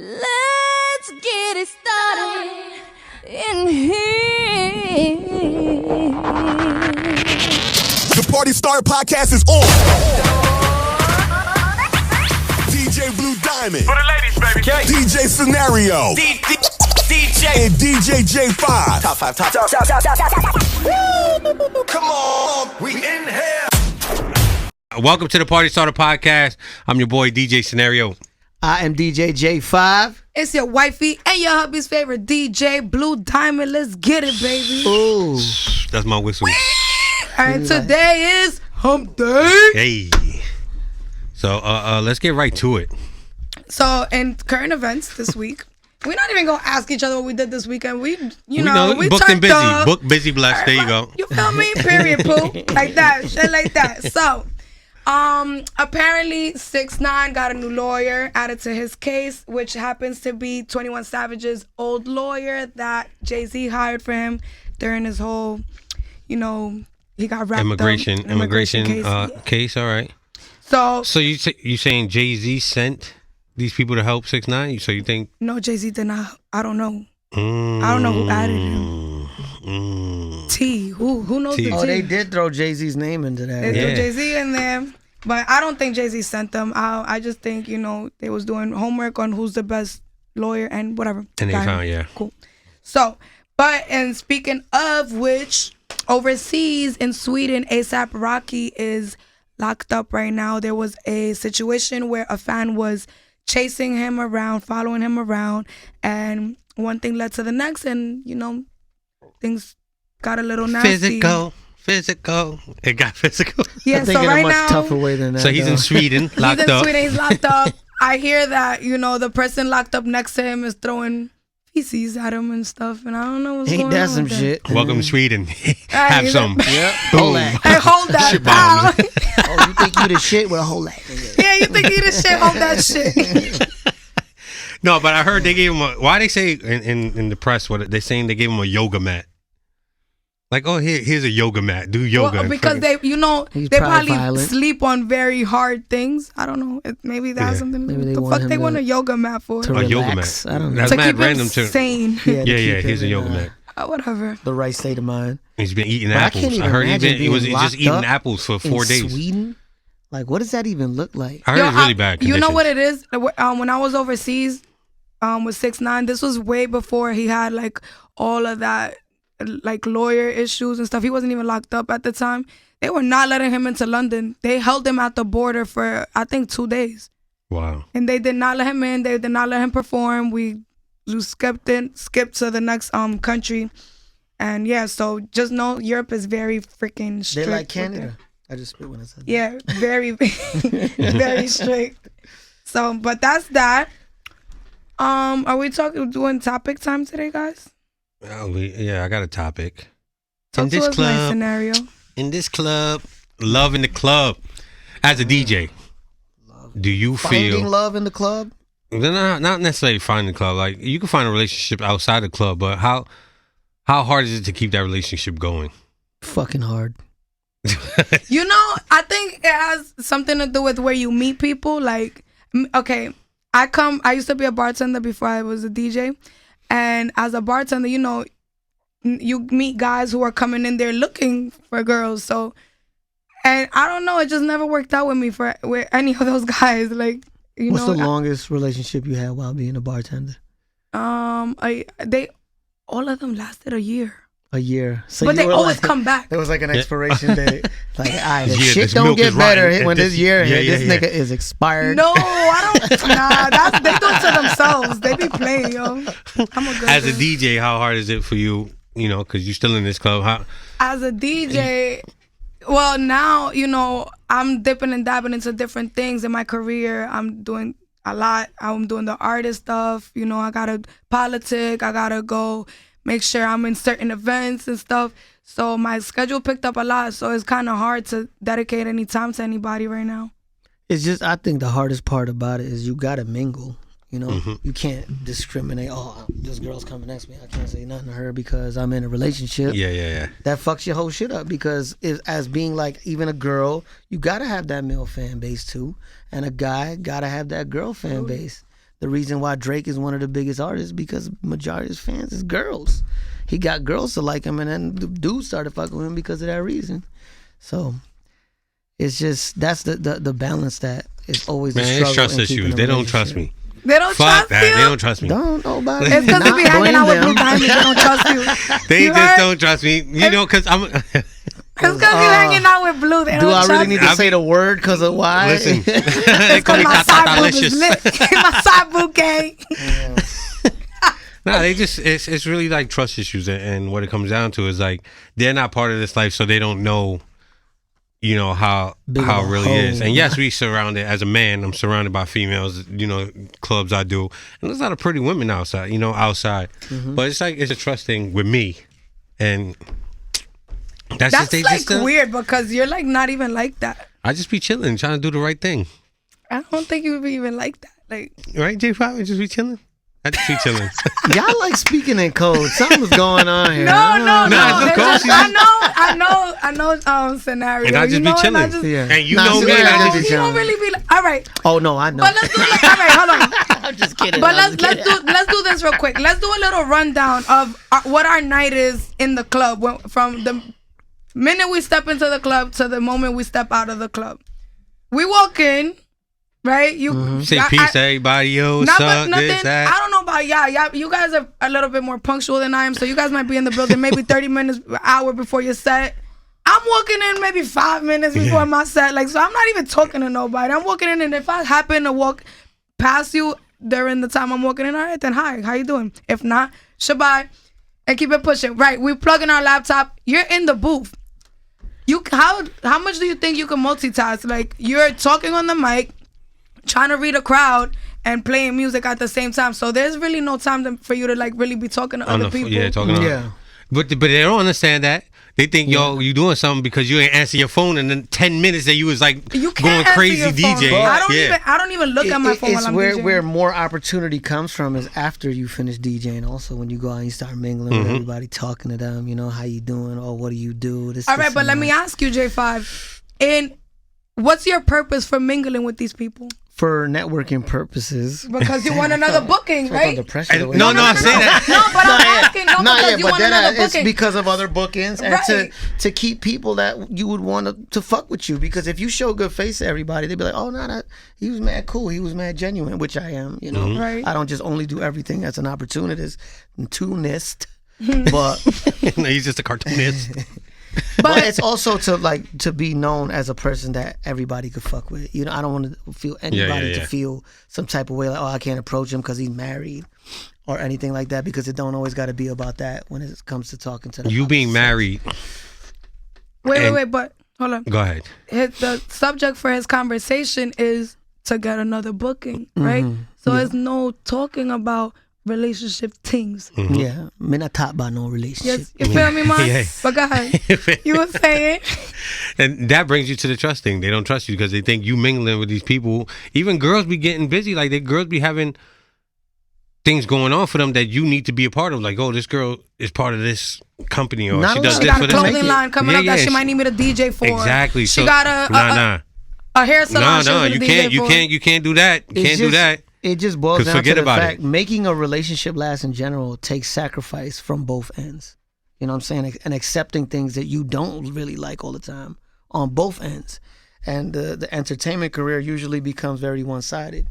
Let's get it started in here. The Party Starter Podcast is on. DJ Blue Diamond. For the ladies, baby. Okay. DJ Scenario. DJ and DJ J5. Top 5. Come on, we in here. Welcome to the Party Starter Podcast. I'm your boy DJ Scenario. I am DJ J5. It's your wifey and your hubby's favorite DJ Blue Diamond. Let's get it, baby. Ooh. That's my whistle. And today is Hump Day. Hey. So let's get right to it. So in current events this week, we're not even gonna ask each other what we did this weekend. We booked and busy. Up. Booked, busy, blessed. There you go. You feel me? Period, poo. Like that. Shit like that. So apparently 6ix9ine got a new lawyer added to his case, which happens to be 21 Savage's old lawyer that Jay-Z hired for him during his whole, he got wrapped immigration case. Case. All right. So you saying Jay-Z sent these people to help 6ix9ine? So you think? No, Jay-Z did not. I don't know. I don't know who added him. T. Who knows the T? Oh, they did throw Jay-Z's name into that. They threw Jay-Z in there. But I don't think Jay-Z sent them. I just think, they was doing homework on who's the best lawyer and whatever. And they found, Cool. So, and speaking of which, overseas in Sweden, A$AP Rocky is locked up right now. There was a situation where a fan was chasing him around, following him around, and one thing led to the next, and, things got a little nasty. Physical. It got physical. Yeah, so right a much now, tougher way than that. So he's in Sweden, locked up. He's locked up. I hear that, the person locked up next to him is throwing feces at him and stuff, and I don't know what's going on. Ain't that some shit? Welcome to Sweden. Have some. Yep. Boom. Hold that. Shit bombs. Oh, you think you the shit? Well, hold that. Yeah, you think you the shit? Hold that shit. No, but I heard they gave him why they say in the press, what they're saying, they gave him a yoga mat. Like, oh, here's a yoga mat. Do yoga. Well, because they probably violent. sleep on very hard things. I don't know. Maybe that has something to do with the fuck they want a yoga mat for. To a relax. yoga mat. I don't know. That's to mad keep random him too. sane. Yeah. Here's a yoga mat. Whatever. The right state of mind. He's been eating But apples. I heard he was just eating apples for 4 days. Sweden? Like, what does that even look like? I heard it's really bad conditions. You know what it is? When I was overseas with 6ix9ine, this was way before he had like all of that like lawyer issues and stuff. He wasn't even locked up at the time. They were not letting him into London. They held him at the border for I think 2 days. Wow. And they did not let him in. They did not let him perform. We skipped to the next country. And yeah, so just know Europe is very freaking strict. They're like Canada. I just spit when I said that. Yeah, very very strict. So, but that's that. Are we doing topic time today, guys? Oh, I got a topic. Talk to us, nice Scenario. In this club, love in the club. As a DJ, do you Finding feel love in the club? not necessarily finding the club? Like, you can find a relationship outside the club, but how hard is it to keep that relationship going? Fucking hard. I think it has something to do with where you meet people. Like, okay, I used to be a bartender before I was a DJ. And as a bartender, you meet guys who are coming in there looking for girls. So, and I don't know, it just never worked out with me with any of those guys. Like, What's the longest relationship you had while being a bartender? All of them lasted a year. A year. So but they always come back. There was like an expiration date. Like, all right, Yeah, shit this don't milk get is better rotten. when this year hit. Yeah, This nigga is expired. No, I don't. Nah, they do it to themselves. They be playing, yo. I'm a good As a girl. DJ, how hard is it for you? Because you're still in this club. As a DJ, well, now, I'm dipping and dabbing into different things in my career. I'm doing a lot. I'm doing the artist stuff. I gotta politic. I gotta go make sure I'm in certain events and stuff. So my schedule picked up a lot. So it's kind of hard to dedicate any time to anybody right now. It's just, I think the hardest part about it is you gotta mingle. You can't discriminate. Oh, this girl's coming next to me. I can't say nothing to her because I'm in a relationship. Yeah. That fucks your whole shit up because as being like even a girl, you gotta have that male fan base too, and a guy gotta have that girl fan base. The reason why Drake is one of the biggest artists because majority of his fans is girls. He got girls to like him, and then the dudes started fucking with him because of that reason. So it's just that's the balance that is always a struggle. It's trust issues. They don't trust me. They don't Fuck trust that. you. They don't trust me. Don't nobody. It's because they be hanging out with Blue Diamond. They don't trust you. They You just heard? don't trust me. You know, because I'm. It's because you hanging out with Blue. They Do don't I trust really need to I say be- the word because of why? Listen, they It's call because me my side boob is Tata-Licious. lit. My side boob gang. No, they just it's really like trust issues, and what it comes down to is like they're not part of this life, so they don't know, you know, how Big how of it a really is. hole. And yes, we surrounded as a man. I'm surrounded by females, you know, clubs I do, and there's a lot of pretty women outside, you know, outside. But it's like it's a trust thing with me, and that's just, That's like weird because you're like not even like that. I just be chilling, trying to do the right thing, I don't think you would be even like that. Like right, J5? Just be chilling. I just be chilling. Y'all like speaking in code. Something's going on here. no. it's It's cool. just- I know scenario. And I just you be know, chilling. And I just, Yeah. And you Nah, know see, me, yeah, and I I just just- you don't really be like, all right. Oh no, I know. But let's do like, all right, hold on. I'm just kidding. But I'm just let's do this real quick. Let's do a little rundown of what our night is in the club from the minute we step into the club to the moment we step out of the club. We walk in, right? You say peace to everybody, yo, Not suck but nothing. this, that. I don't know about y'all. You guys are a little bit more punctual than I am, so you guys might be in the building maybe 30 minutes, an hour before your set. I'm walking in maybe 5 minutes before my set, like so. I'm not even talking to nobody. I'm walking in, and if I happen to walk past you during the time I'm walking in, all right, then hi, how you doing? If not, shabbai, and keep it pushing. Right, we plug in our laptop. You're in the booth. How much do you think you can multitask? Like you're talking on the mic, trying to read a crowd and playing music at the same time. So there's really no time for you to like really be talking to other people. Yeah, talking on. Yeah. But they don't understand that. They think, yo, you doing something because you ain't answer your phone, and then 10 minutes that you was like You can't going answer crazy your phone. DJ. I don't even look at my phone It's while I'm where DJing. where more opportunity comes from is after you finish DJing. Also, when you go out and you start mingling with everybody, talking to them, you know, how you doing? Oh, what do you do? This, All right, this, but and let me that. ask you, J5, and what's your purpose for mingling with these people? For networking purposes. Because you want another booking, right? Under pressure. the way No, you I'm say saying that. No, but I'm asking, no, because you want another it's booking. because of other bookings and Right. to keep people that you would want to fuck with you. Because if you show good face to everybody, they'd be like, oh, no, he was mad cool. He was mad genuine, which I am, you know. Right. I don't just only do everything as an opportunist, but No, he's just a cartoonist. but it's also to be known as a person that everybody could fuck with. You know, I don't want to feel anybody to feel some type of way like, oh, I can't approach him because he's married or anything like that, because it don't always got to be about that when it comes to talking to the You being opposite married. Wait, but hold on. Go ahead. The subject for his conversation is to get another booking, right? So there's no talking about relationship things. sex. Yeah, me not talk about no relationship. Yes, you feel me, man? Yeah. But go ahead. You were saying? And that brings you to the trust thing. They don't trust you because they think you mingling with these people. Even girls be getting busy. Like, girls be having things going on for them that you need to be a part of. Like, oh, this girl is part of this company, or Not she a does lot. She this got for a this. clothing line coming Yeah, up that yeah, she might need me to DJ for. Exactly. She So, got a hair salon. No, she's you gonna can't. DJ for. You can't do that. You can't do that. It just boils 'Cause down to forget the about fact it. making a relationship last in general takes sacrifice from both ends. You know what I'm saying? And accepting things that you don't really like all the time on both ends. And the entertainment career usually becomes very one-sided.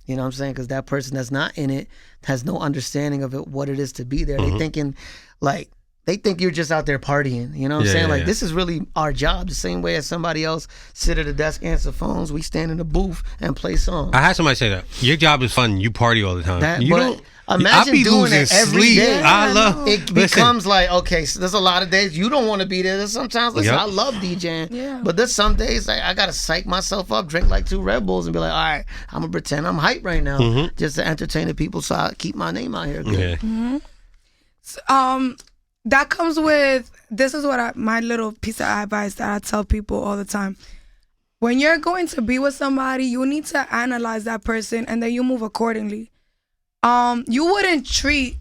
You know what I'm saying? Because that person that's not in it has no understanding of it, what it is to be there. They thinking like, they think you're just out there partying. You know what I'm saying? Like, this is really our job. The same way as somebody else sit at a desk, answer phones, we stand in the booth and play songs. I had somebody say that your job is fun. You party all the time. You But don't. imagine I be doing losing it every sleep. day. I love. It Listen, becomes like, okay, so there's a lot of days you don't want to be there. There's sometimes, listen, Yep. I love DJing, Yeah. but there's some days like, I got to psych myself up, drink like 2 Red Bulls and be like, all right, I'm going to pretend I'm hype right now just to entertain the people so I keep my name out here. Good. yeah. That comes with, this is what my little piece of advice that I tell people all the time. When you're going to be with somebody, you need to analyze that person and then you move accordingly. You wouldn't treat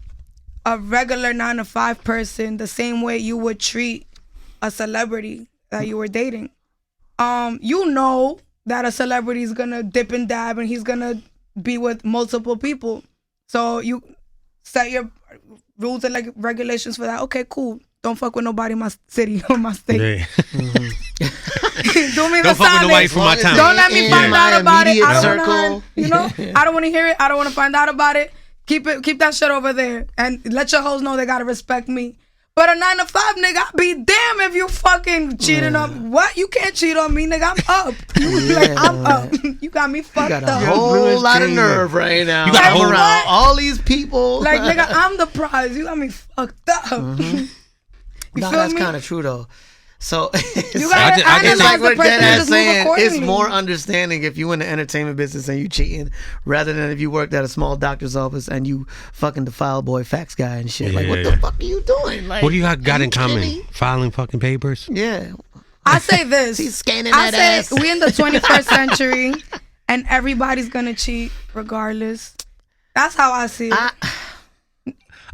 a regular 9-to-5 person the same way you would treat a celebrity that you were dating. You know that a celebrity is gonna dip and dab and he's gonna be with multiple people. So you set your rules and like regulations for that. Okay, cool. Don't fuck with nobody in my city or my state. Yeah. Do me the Don't fuck with nobody solid. from my town. Don't let me find my out about it. immediate I don't circle. want to, you know, I don't want to hear it. I don't want to find out about it. Keep that shit over there, and let your hoes know they gotta respect me. But a 9 to 5 nigga, I'll be damn if you fucking cheating on what? You can't cheat on me, nigga. I'm up. You like I'm up. You got me fucked You got a up. whole lot of nerve right now. You got a whole- around all these people. Like nigga, I'm the prize. You got me fucked up. You No, feel that's me? kind of true though. So You gotta I it's just- analyze like the what person and Deadass just move saying. accordingly. It's more understanding if you in the entertainment business and you cheating, rather than if you worked at a small doctor's office and you fucking the file boy fax guy and shit. Like, what the Yeah. fuck are you doing? Like, What do you got are in common? kidding me? Filing fucking papers? Yeah, I say this. he's scanning I that say ass. we in the 21st century, and everybody's gonna cheat regardless. That's how I see it.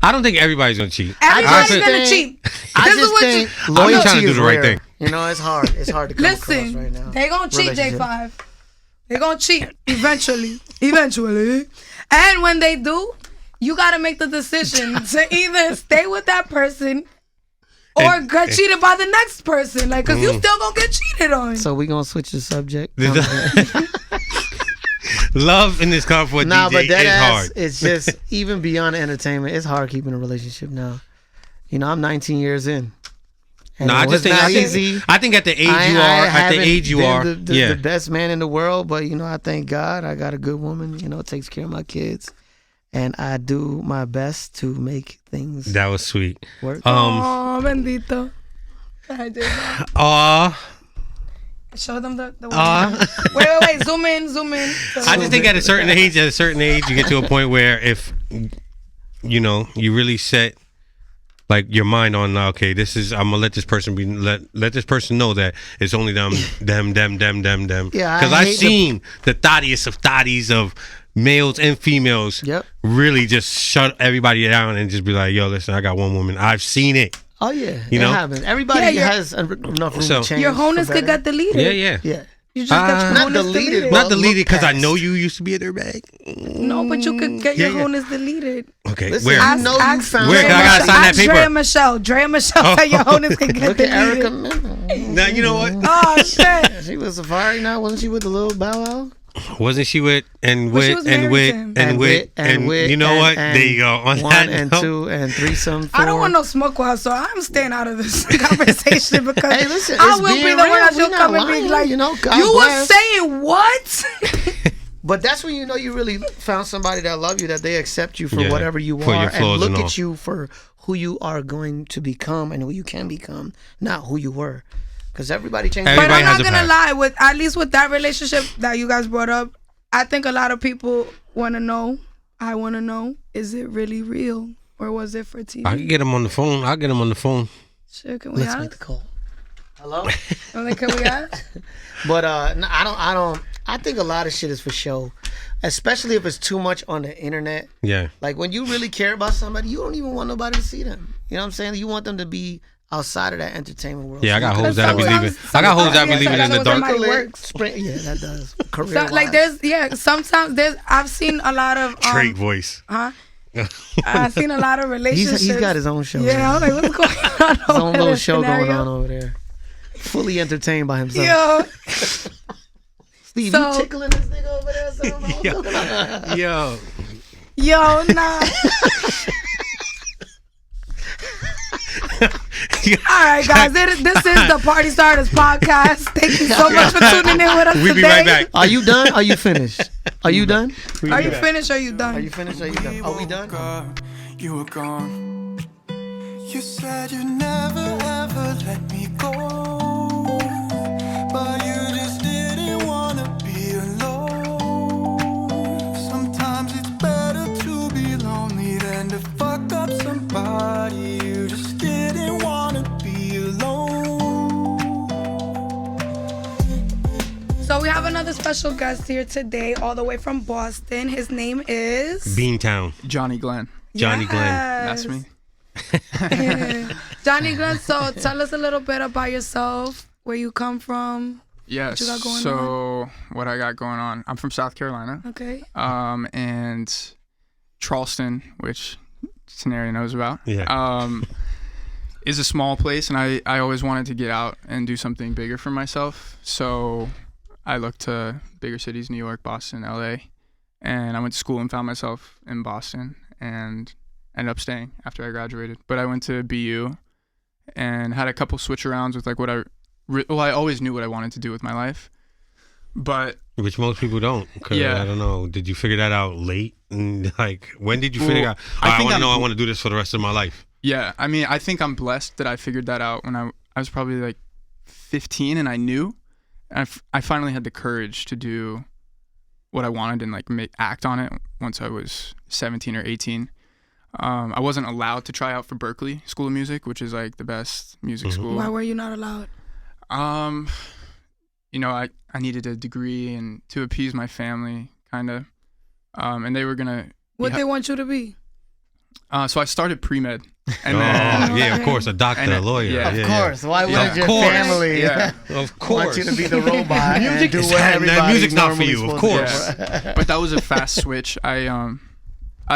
I don't think everybody's gonna cheat. Everybody's I gonna think- cheat. I This is just what think you- loyalty I'm trying to do is the right rare. thing. You know, it's hard. It's hard to come across Listen, right now. they gonna cheat, Relationship. J5. They gonna cheat eventually. Eventually. And when they do, you gotta make the decision to either stay with that person or And- get cheated by the next person. Like, cause you still gonna get cheated on. So we gonna switch the subject. Love in this car for a Nah, DJ but that is ass, hard. it's just even beyond entertainment. It's hard keeping a relationship now. You know, I'm 19 years in. And No, it I was just think not easy. I think at the age I you are, at the haven't age you been are, the best man in the world, but you know, I thank God I got a good woman. You know, takes care of my kids, and I do my best to make things that was sweet. work. Oh, bendito. Ay, J5. Show them the wait. Zoom in. I just think at a certain age, you get to a point where if you know you really set like your mind on okay, this is I'm gonna let this person be let this person know that it's only them. Yeah, Because I I've hate seen the thottiest of thotties of males and females. Yep. Really just shut everybody down and just be like, yo, listen, I got one woman. I've seen it. Oh yeah, You know? it happens. Everybody Yeah, has enough room So- to change. Your honus for could better. get deleted. Yeah. Yeah, You just got your Not honus deleted, deleted. but- Not deleted because I past. know you used to be a dirtbag. No, but you could get your Yeah. honus deleted. Okay, Listen, where? I know you found Where can I gotta sign that paper? Drea Michelle said your honus could get Look deleted. at Erica Mena. Now you know what? Oh shit. She was Safari now, wasn't she with the little Bow Wow? Wasn't she with and Well, she with was and married with to him. and with and with, you know what? and There you go. On one that and note, 2 and 3-some. 4. I don't want no smoke wild, so I'm staying out of this conversation because Hey, listen, I it's will be being the one real. that We will not come and be lying, like, you know, God you bless. was saying what? But that's when you know you really found somebody that love you, that they accept you for Yeah, whatever you for are, your flaws and look and all. at you for who you are going to become and who you can become, not who you were. Because everybody changes. But Everybody I'm has not a gonna past. lie, with at least with that relationship that you guys brought up, I think a lot of people want to know. I want to know: is it really real or was it for TV? I can get him on the phone. I'll get him on the phone. Shit, can we Let's make the ask? call. Hello. I'm like, can we ask? But no, I don't. I think a lot of shit is for show, especially if it's too much on the internet. Yeah. Like when you really care about somebody, you don't even want nobody to see them. You know what I'm saying? You want them to be outside of that entertainment world. Yeah, I got So you hoes that I be Sometimes- leaving. I got hoes that I be sometimes leaving in the that's dark. somebody Circle it, works. yeah, that does. Career So, like sometimes I've seen a lot of Drake voice. I've seen a lot of relationships. he's got his own show. Yeah, I'm like, what's going on? His own little show scenario? going on over there. Fully entertained by himself. Yo, Steve, so- you tickling this nigga over there? So I don't know what's going on. Yo. nah. All right, guys, this is the Party Starters podcast. Thank you so much for tuning in with us We'll today. be right back. Are you done? Are you finished? Are you done? Are you finished or are you done? Are you finished? Are you done? Are we done? You were gone. You said you never ever let me go, but you just didn't wanna be alone. Sometimes it's better to be lonely than to fuck up somebody. You just didn't wanna be alone. So we have another special guest here today, all the way from Boston. His name is Beantown. Jonny Glenn. Jonny Glenn. That's me. Jonny Glenn. So tell us a little bit about yourself, where you come from. Yeah. What you got going so what I got going on? I'm from South Carolina. Okay. And Charleston, which Scenario knows about. Yeah. Is a small place, and I always wanted to get out and do something bigger for myself. So I looked to bigger cities, New York, Boston, LA, and I went to school and found myself in Boston and ended up staying after I graduated. But I went to BU and had a couple switch arounds with like what I always knew what I wanted to do with my life, but which most people don't. Yeah. I don't know. Did you figure that out late? And like, when did you figure out? I want to do this for the rest of my life. Yeah, I mean, I think I'm blessed that I figured that out when I was probably like 15, and I knew. And I finally had the courage to do what I wanted and like act on it once I was 17 or 18. I wasn't allowed to try out for Berklee School of Music, which is like the best music school. Why were you not allowed? You know, I needed a degree and to appease my family, kind of. And they were gonna. What they want you to be? So I started pre-med. And then, yeah, of course, a doctor, a lawyer. Yeah. Of course. Why would Of your course. family Of course. want you to be the robot and do what that everybody music's not for you, of course. But that was a fast switch. I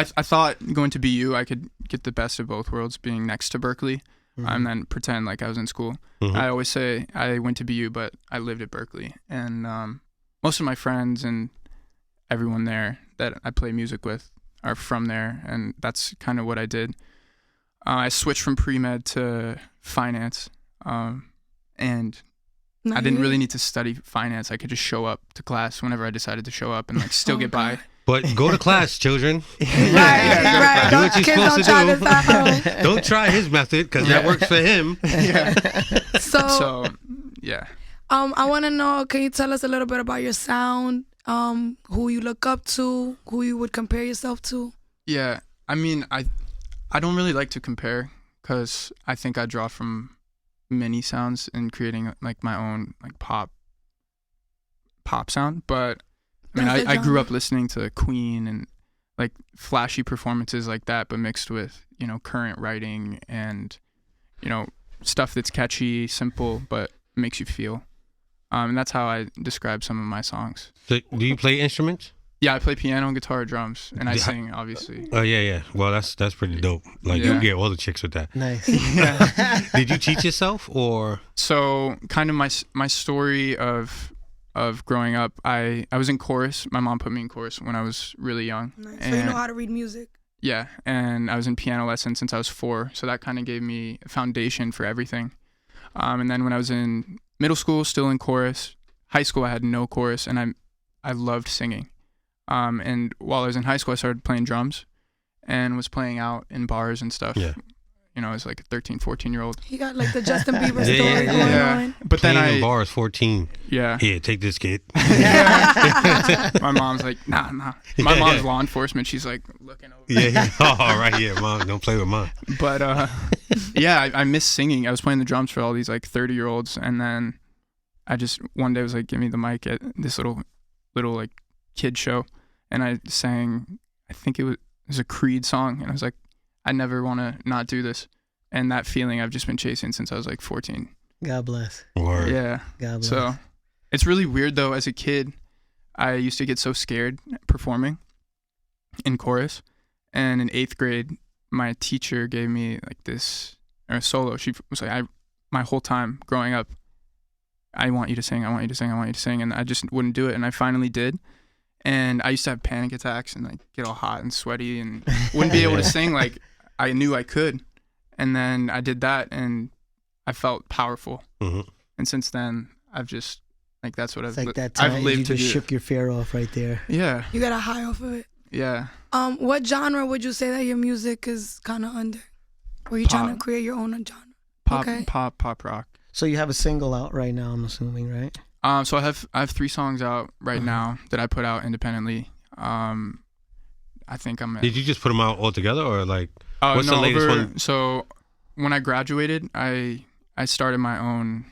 thought going to BU I could get the best of both worlds, being next to Berklee, and then pretend like I was in school. I always say I went to BU, but I lived at Berklee, and most of my friends and everyone there that I play music with are from there, and that's kind of what I did. I switched from pre-med to finance, and I didn't really need to study finance. I could just show up to class whenever I decided to show up and like still get by. But go to class, children. Right. Do what you're Kids supposed don't to try this do. out. Don't try his method, because that works for him. So, yeah. I want to know, can you tell us a little bit about your sound, who you look up to, who you would compare yourself to? Yeah, I mean, I don't really like to compare, because I think I draw from many sounds in creating like my own like pop sound. But I mean, I grew up listening to Queen and like flashy performances like that, but mixed with, you know, current writing and, you know, stuff that's catchy, simple, but makes you feel. And that's how I describe some of my songs. So, do you play instruments? Yeah, I play piano, guitar, drums, and I sing, obviously. Oh, yeah. Well, that's pretty dope. Like, Yeah. you get all the chicks with that. Nice. Did you teach yourself, or? So, kind of my story of growing up, I was in chorus. My mom put me in chorus when I was really young. Nice. So you know how to read music. Yeah, and I was in piano lessons since I was 4, so that kind of gave me a foundation for everything. And then when I was in middle school, still in chorus. High school, I had no chorus, and I loved singing. And while I was in high school, I started playing drums and was playing out in bars and stuff. Yeah. You know, as like a 13, 14-year-old. He got like the Justin Bieber Yeah, story going on. But Playing then in bars, 14. Yeah. Here, take this, kid. My mom's like, nah. My mom's law enforcement. She's like looking over. Yeah. Oh, right here, mom. Don't play with mom. But yeah, I miss singing. I was playing the drums for all these like 30-year-olds, and then I just one day was like, give me the mic at this little like kid show, and I sang. I think it was a Creed song, and I was like, I never want to not do this, and that feeling I've just been chasing since I was like 14. God bless. Word. Yeah. God bless. So it's really weird though. As a kid, I used to get so scared performing in chorus, and in 8th grade, my teacher gave me like this solo. She was like, my whole time growing up, I want you to sing, I want you to sing, I want you to sing, and I just wouldn't do it, and I finally did. And I used to have panic attacks and like get all hot and sweaty and wouldn't be able to sing like I knew I could. And then I did that and I felt powerful. Mm-hmm. And since then, I've just like that's what It's like that time I've you lived to just do. shook your fear off right there. Yeah, You got a high off of it. yeah. What genre would you say that your music is kind of under? Or you trying to create your own genre? Pop rock. So you have a single out right now, I'm assuming, right? So I have 3 songs out right now that I put out independently. I think I'm. Did you just put them out all together, or like, Oh, what's no, the latest one? So when I graduated, I started my own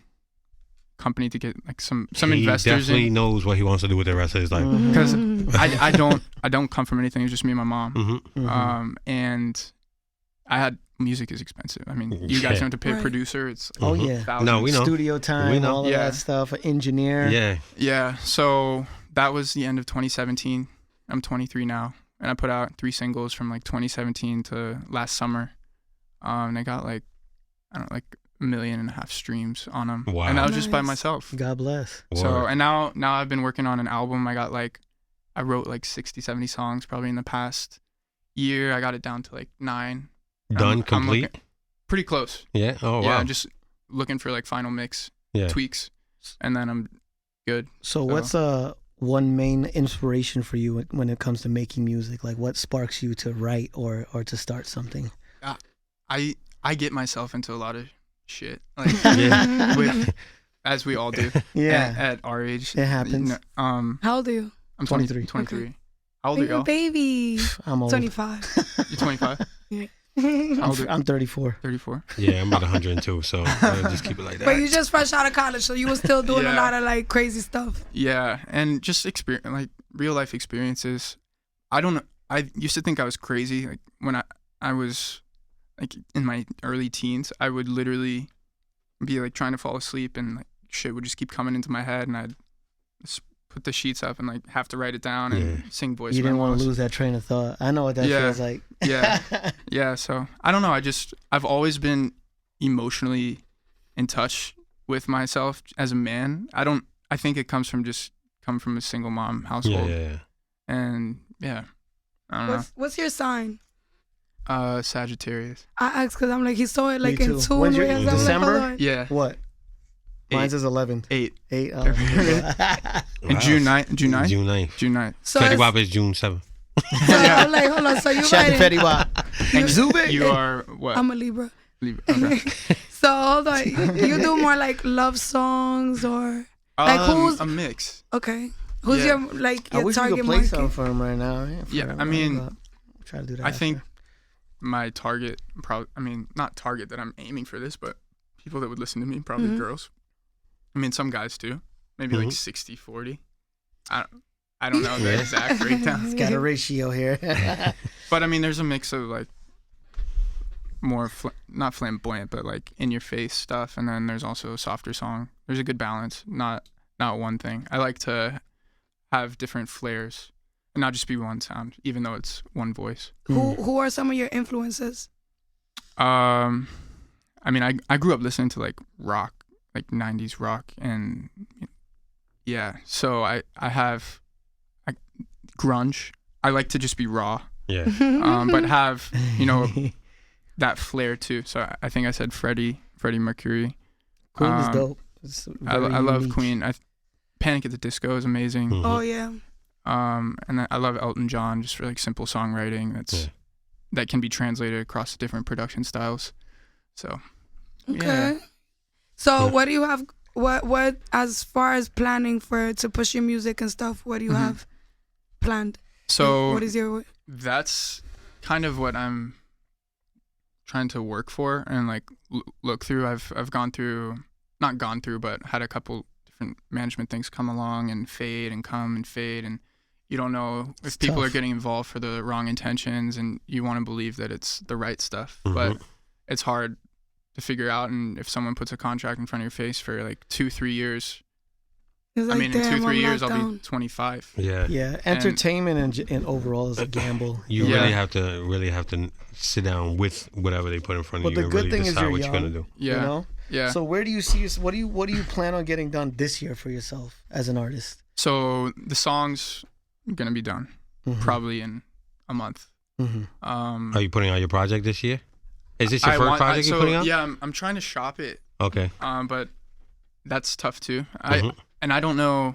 company to get like some He investors definitely in, knows what he wants to do with the rest of his life. because I don't come from anything. It's just me and my mom. Mm-hmm. And I had music is expensive. I mean, you guys don't have to pay a Right. producer. It's Oh yeah, thousands. No, we know. studio time, We know. all of Yeah. that stuff. An engineer. Yeah. Yeah, so that was the end of 2017. I'm 23 now, and I put out 3 singles from like 2017 to last summer. And I got like, I don't know, like 1.5 million streams on them. Wow. And that was just by Nice. myself. God bless. So, Word. and now I've been working on an album. I wrote like 60, 70 songs probably in the past year. I got it down to like 9. Done, I'm complete. looking- pretty close. Yeah. Oh Yeah, wow. I'm just looking for like final mix Yeah. tweaks, and then I'm good. So what's one main inspiration for you when it comes to making music? Like what sparks you to write or to start something? I get myself into a lot of shit, like Yeah. with, as we all do. Yeah. At our age. It happens. How old are you? I'm 23. 23. Okay. How old are y'all? Baby. I'm old. 25. You're 25. How old are you? I'm 34. 34. Yeah, I'm at 102, so just keep it like that. But you just fresh out of college, so you were still doing a Yeah. lot of like crazy stuff. Yeah, and just like real life experiences. I used to think I was crazy. Like when I was like in my early teens, I would literally be like trying to fall asleep, and like shit would just keep coming into my head, and I'd just put the sheets up and like have to write it down and sing voice You didn't want to memos. lose that train of thought. I know what that Yeah. feels like. Yeah. So I don't know. I've always been emotionally in touch with myself as a man. I think it comes from a single mom household. Yeah. And yeah, I don't What's your sign? know. Sagittarius. I asked because I'm like, he's so like Me in too. tune When's your- with himself. December? Like, hold on. Yeah. What? Mine's is 11th. 8. 8. Oh. And June 9th. June 9th. June 9th. So, Fetty it's- Wap is June 7th. so I'm like, hold on. So you Shout out to writing? Fetty Wap. And Zube. You are what? I'm a Libra. Okay. So hold on. You do more like love songs or like who's a mix. okay? Who's Yeah. your like I your wish we target could play market? something for him right now. Yeah, I mean, try to do that. I think my target, not target that I'm aiming for this, but people that would listen to me, probably Mm-hmm. girls. I mean, some guys too. Maybe like 60-40. I don't know the exact breakdown. it's got a ratio here. But I mean, there's a mix of like more not flamboyant, but like in your face stuff, and then there's also a softer song. There's a good balance, not one thing. I like to have different flares and not just be one sound, even though it's one voice. Who are some of your influences? I mean, I grew up listening to like rock, like 90s rock, and yeah, so I have grunge. I like to just be raw, Yeah. but have, that flair too. So I think I said Freddie Mercury. Queen is dope. It's I very love unique. Queen. Panic at the Disco is amazing. Mhm. Oh yeah. And then I love Elton John just for like simple songwriting that can be translated across different production styles. So Okay. yeah. So what do you have? What as far as planning to push your music and stuff? What do you have planned? So what is your? that's kind of what I'm trying to work for and like look through. I've not gone through, but had a couple different management things come along and fade and come and fade, and you don't know if people tough. are getting involved for the wrong intentions, and you want to believe that it's the right stuff, but it's hard to figure out. And if someone puts a contract in front of your face for like 2-3 years, It's like, I mean, in damn, 2-3 I'm years, locked I'll down. be 25. Yeah. Yeah, entertainment and overall is a gamble. You Yeah. really have to sit down with whatever they put in front of But you the and good really thing is decide you're what young. you're gonna do. Yeah. You know? Yeah. So where do you see what do you plan on getting done this year for yourself as an artist? So the song's gonna be done probably in a month. Are you putting out your project this year? Is this your first project you're putting out? Yeah, I'm trying to shop it. Okay. But that's tough too. Mhm. I don't know,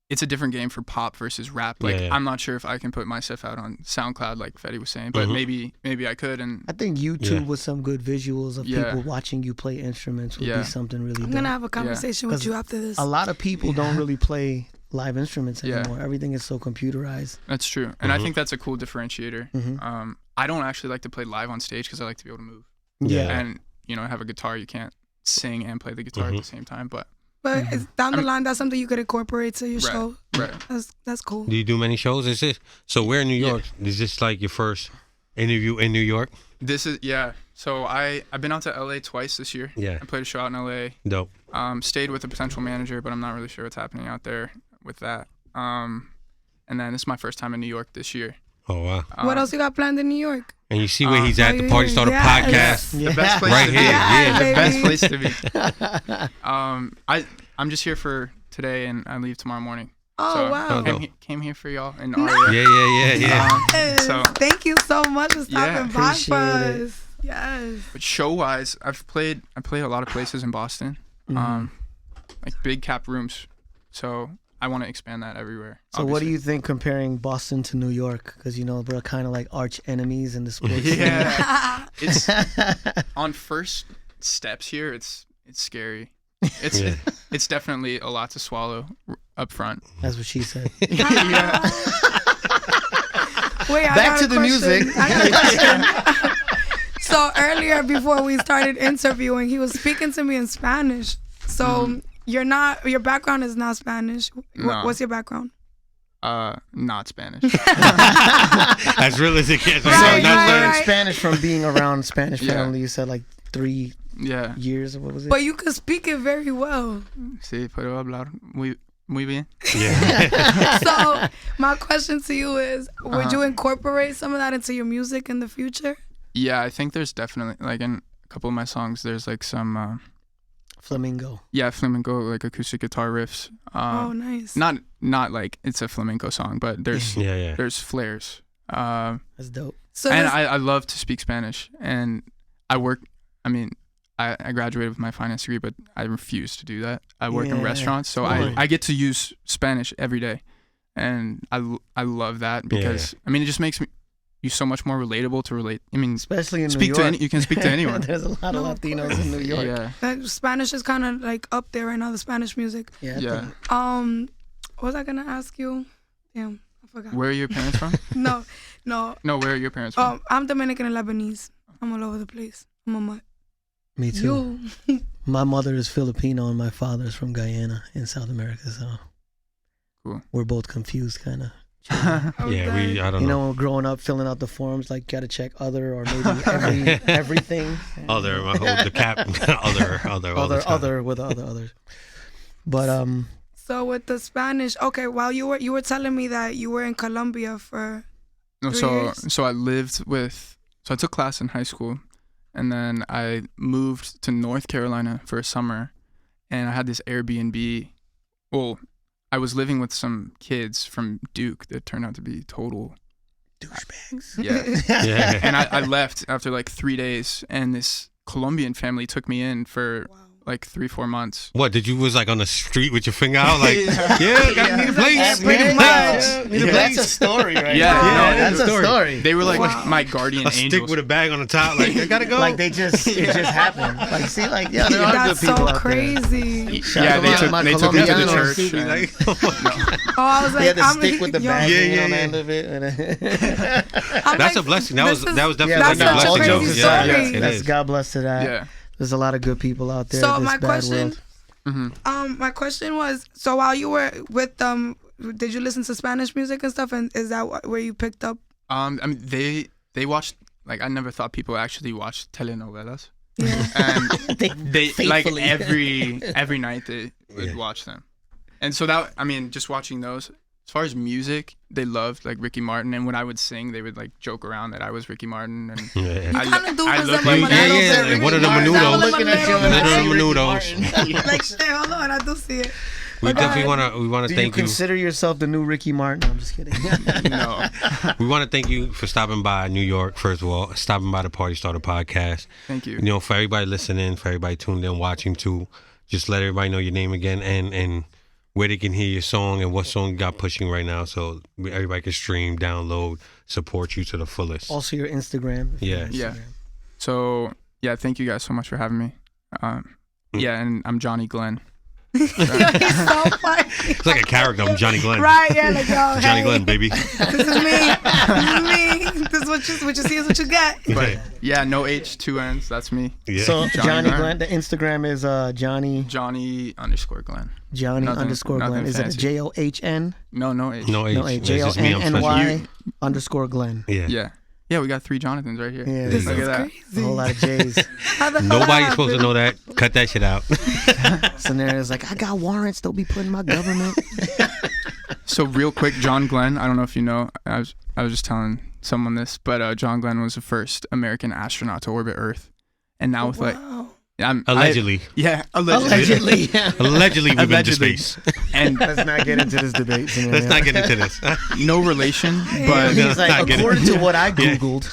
it's a different game for pop versus rap. Like Yeah. I'm not sure if I can put my stuff out on SoundCloud like Fetty was saying, but maybe I could. And I think YouTube Yeah. with some good visuals of Yeah. people watching you play instruments would Yeah. be something really I'm dope. gonna have a conversation with 'Cause you after this. A lot of people don't really play live instruments Yeah. anymore. Everything is so computerized. that's true. And I think that's a cool differentiator. Mhm. I don't actually like to play live on stage because I like to be able to move. Yeah. And have a guitar. You can't sing and play the guitar at the same time. But But it's down the line, that's something you could incorporate to your show. right. That's cool. Do you do many shows? Is this so? Where in New York? Is this like your first interview in New York? This is So I've been out to LA twice this year. Yeah. I played a show out in LA. Dope. Stayed with a potential manager, but I'm not really sure what's happening out there with that. And then this is my first time in New York this year. Oh wow. What else you got planned in New York? And you see where he's at, the Party Starter yes. podcast. The best place Right to be. here. Yeah. The best baby. place to be. I'm just here for today, and I leave tomorrow morning. Oh, So wow. Came here for y'all and Yeah, Aria. yeah. Yes. So- Thank you so much for stopping by for appreciate it. us. Yes. But show-wise, I play a lot of places in Boston, like big cap rooms. So I want to expand that everywhere. So what do obviously. you think comparing Boston to New York? Because, we're kind of like arch enemies in the sports scene. Yeah, it's on first steps here. It's scary. It's definitely a lot to swallow up front. That's what she said. Yeah. Wait, I Back got to a the question. music. I got a question. So earlier, before we started interviewing, he was speaking to me in Spanish. So your background is not Spanish. No. What's your background? Not Spanish. As real as it gets. Right, So you right, learned right. Spanish from being around Spanish Yeah. family. You said like 3 Yeah. years or what was it? But you could speak it very well. Sí, puedo hablar muy bien. Yeah. So my question to you is, would you incorporate some of that into your music in the future? Yeah, I think there's definitely, like, in a couple of my songs, there's like some Flamenco. flamenco, like acoustic guitar riffs. Oh, nice. Not like it's a flamenco song, but there's Yeah. there's flares. That's dope. So And this- I love to speak Spanish, and I graduated with my finance degree, but I refuse to do that. I work in Yeah. restaurants, so Right. I get to use Spanish every day, and I love that because it just makes you so much more relatable to relate. Especially in speak New to York. you can speak to anyone. There's a lot of No, Latinos in New York. Yeah. that Spanish is kind of like up there right now, the Spanish music. Yeah. I Yeah. think- What was I gonna ask you? Damn, I forgot. Where are your parents from? No. No, where are your parents from? I'm Dominican and Lebanese. I'm all over the place. I'm a mutt. Me too. You. My mother is Filipino and my father is from Guyana in South America. So Cool. we're both confused, kind of. Yeah, I don't You know. know, growing up, filling out the forms, like, gotta check other or maybe everything. Other, the cap, Other with others. But So with the Spanish, okay. While you were telling me that you were in Colombia for No, 3 so years? so I lived with I took class in high school, and then I moved to North Carolina for a summer, and I had this Airbnb. Well, I was living with some kids from Duke that turned out to be total douchebags. yeah. Yeah. And I left after like 3 days, and this Colombian family took me in for like 3-4 months. What, did you was like on the street with your finger out? Like, need a place. pretty much. That's a story, right? Yeah, there. no, that's it's a a story. They were like Wow. my guardian A stick angels. with a bag on the top. Like, I gotta go. Like it just happened. Like, see, like, yeah, there are That's good people so out crazy. Shout Yeah, out they to took my me to the Colombians. church. Like, and- Oh, I was like, He had the I'm stick with the yo, bag Yeah, on the yeah. end of it. I'm That's like, a blessing. That was this is- definitely Yeah, That's a such a blessing. crazy Yeah, story. yes, it That's is. God bless to that. yeah. There's a lot of good people out there. So in this my bad question, world. my question was, so while you were with did you listen to Spanish music and stuff? And is that where you picked up? They watched, like, I never thought people actually watched telenovelas. Yeah. And they like Faithfully. every night they would watch them. And so that, just watching those, as far as music, they loved like Ricky Martin, and when I would sing, they would like joke around that I was Ricky Martin, and Yeah. You I kind of do I look resemble like- him a Yeah, little yeah, bit. like one of the Ricky Martin. menudos. I'm Looking at you and Little I see Ricky menudos. Martin. Like, shit, hold on, I do see it. We But definitely go ahead. want to Do you thank you. consider yourself the new Ricky Martin? No, I'm just kidding. no, We want to thank you for stopping by New York, first of all, stopping by the Party Starter podcast. thank you. You know, for everybody listening, for everybody tuned in, watching too, just let everybody know your name again and where they can hear your song and what song you got pushing right now, so everybody can stream, download, support you to the fullest. Also, your Instagram. if you Yeah. have Yeah. Instagram. So yeah, thank you guys so much for having me. Yeah, and I'm Jonny Glenn. He's so funny. It's like a character. I'm Jonny Glenn. Right, yeah, like, yo, Jonny hey, Glenn, baby. this is me. This is me. This is what you see is what you get. But yeah, no H, 2 N's. That's me. Yeah. So Jonny Johnny Glenn. Glenn. The Instagram is Johnny Johnny_Glenn. Johnny Nothing- underscore Glenn. nothing Is it a fancy. JOHN? No H. no H. No, It's just me. I'm JONNY special. underscore Glenn. Yeah. Yeah. Yeah, we got 3 Jonathans right here. Yeah, This Look is at that. crazy. a whole lot of J's. How the hell Nobody's that supposed to happen? know that. Cut that shit out. Scenarios like, I got warrants. Don't be putting my government. So real quick, John Glenn. I don't know if you know. I was just telling someone this, but John Glenn was the first American astronaut to orbit Earth, and now with Wow. Allegedly. Allegedly. Allegedly, we've been to Allegedly. space. And Let's not get into this debate. Scenario. Let's not get into this. no relation, but He's like, not getting- according to what I Googled.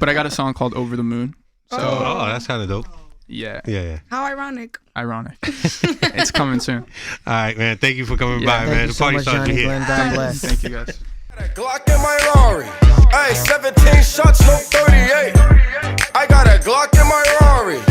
I got a song called "Over the Moon." So Oh, that's kind of dope. yeah, Yeah. How ironic. ironic. It's coming soon. All right, man. Thank you for coming Yeah, by, thank man. you The so party much, started Jonny here. Glenn. God bless. Thank you guys. Glock in my Rari. Hey, 17 shots, no 38. I got a Glock in my Rari.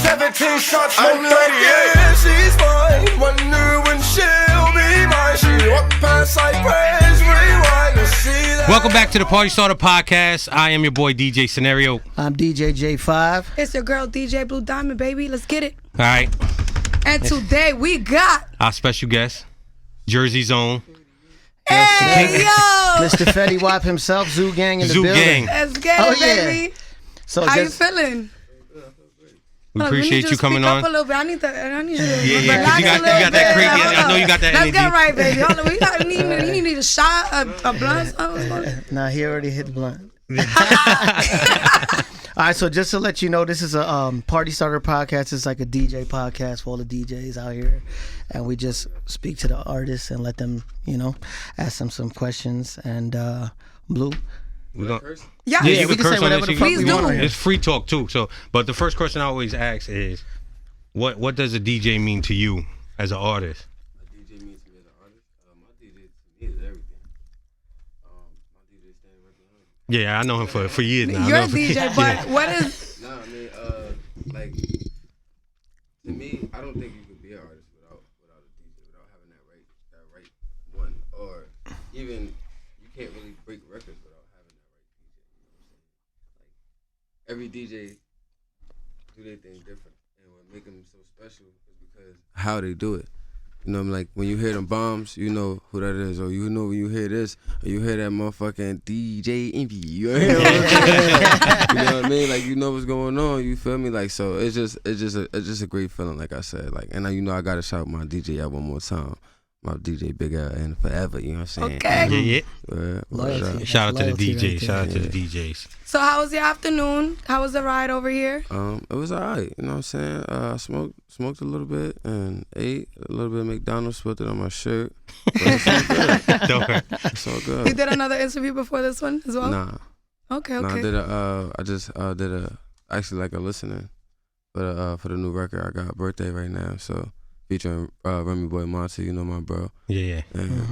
17 shots, no 38. Yeah, she's mine. Wonder when she'll be mine. She walk past like praise, rewind and see that. Welcome back to the Party Starter Podcast. I am your boy, DJ Scenario. I'm DJ J5. It's your girl DJ Blue Diamond, baby. Let's get it. All right. And today we got Our special guest, Jersey's own, hey yo, Mr. Fetty Wap himself, Zoo Gang in the Zoo building. Gang. let's get Oh, it, yeah. baby. So How just, you feeling? We Hold on, appreciate need you coming to speak on. up a little bit. I need you to Yeah, 'cause relax you got a little that bit. crazy- Hold I know up. you got that Let's energy. get right, baby. Hold on. You need a shot, a blunt, something. nah, he already hit the blunt. All right, so just to let you know, this is a Party Starter Podcast. It's like a DJ podcast for all the DJs out here. And we just speak to the artists and let them, ask them some questions. And Blue, We gon- Yeah, Yeah, you we can can say curse on whatever this. the fuck You we can- want on here. It's free talk too. So, but the first question I always ask is, what does a DJ mean to you as an artist? DJ means to me as an artist. My DJ to me is everything. My DJ standing right behind me. Yeah, I know him for years now. I you're know a him for- DJ, Yeah. but what is? Nah, I mean, like to me, I don't think you could be an artist without a DJ, without having that right one, or even you can't really break records without having that right DJ. You know what I'm saying? Like every DJ do their thing different, and what make them so special is because how they do it. You know, like when you hear them bombs, you know who that is, or you know when you hear this, or you hear that motherfucking DJ Envy. You know what I'm saying? You know what I mean? Like you know what's going on. You feel me? Like so, it's just a great feeling. Like I said, like and I gotta shout my DJ out one more time. My DJ Big L and forever. You know what I'm saying? Okay. Yeah. Loyalty. Shout out to the Loyalty DJs. right Shout out to there. the DJs. So how was your afternoon? How was the ride over here? It was alright. You know what I'm saying? I smoked a little bit and ate a little bit of McDonald's. Spilled it on my shirt. But it's all good. Don't worry. It's all You good. did another interview before this one as well? Nah. Okay, No, okay. I just did actually like a listening for the new record. I got a birthday right now, so featuring Remy Boy Monty, you know my bro. Yeah.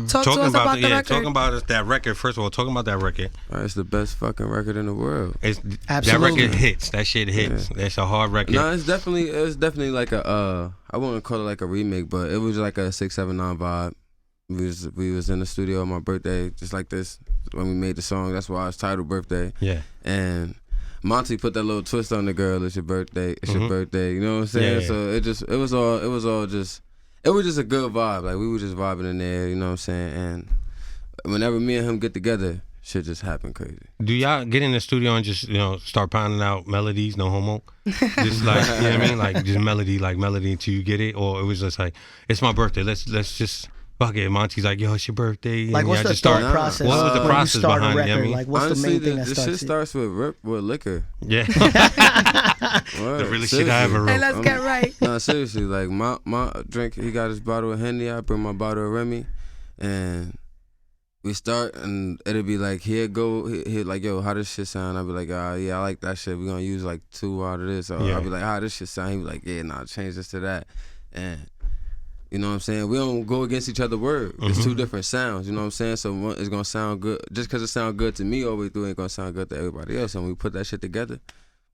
Talk to us about the record. talking about that record. First of all, talking about that record. It's the best fucking record in the world. That Absolutely. record hits. That shit hits. That's a hard record. No, it's definitely like a I wouldn't call it like a remake, but it was like a 679 vibe. We was in the studio on my birthday, just like this when we made the song. That's why it's titled Birthday. Yeah. And Monty put that little twist on the girl. It's your birthday. It's your birthday. You know what I'm saying? Yeah. So it was just a good vibe. Like we were just vibing in there. You know what I'm saying? And whenever me and him get together, shit just happen crazy. Do y'all get in the studio and just start pounding out melodies? No homo. Just like you know what I mean, like just melody until you get it, or it was just like it's my birthday. Let's just. Fuck it, Monty's like, yo, it's your birthday. Like, and what's y'all the just start. thought process? What was the when you process start behind a it? You know what I record? mean? Like, what's Honestly, the main thing that the starts shit it? starts with liquor. Yeah. Word. The realest shit I ever wrote. Hey, let's get right. No, seriously, like my drink, he got his bottle of Henny, I bring my bottle of Remy, and we start, and it'll be like, here like, yo, how this shit sound? I'll be like, yeah, I like that shit. We're gonna use like 2 out of this. Or I'll be like, how this shit sound? He be like, yeah, nah, change this to that. And you know what I'm saying? We don't go against each other's word. It's 2 different sounds, you know what I'm saying? So one is gonna sound good. Just because it sound good to me all the way through, ain't gonna sound good to everybody else. And when we put that shit together,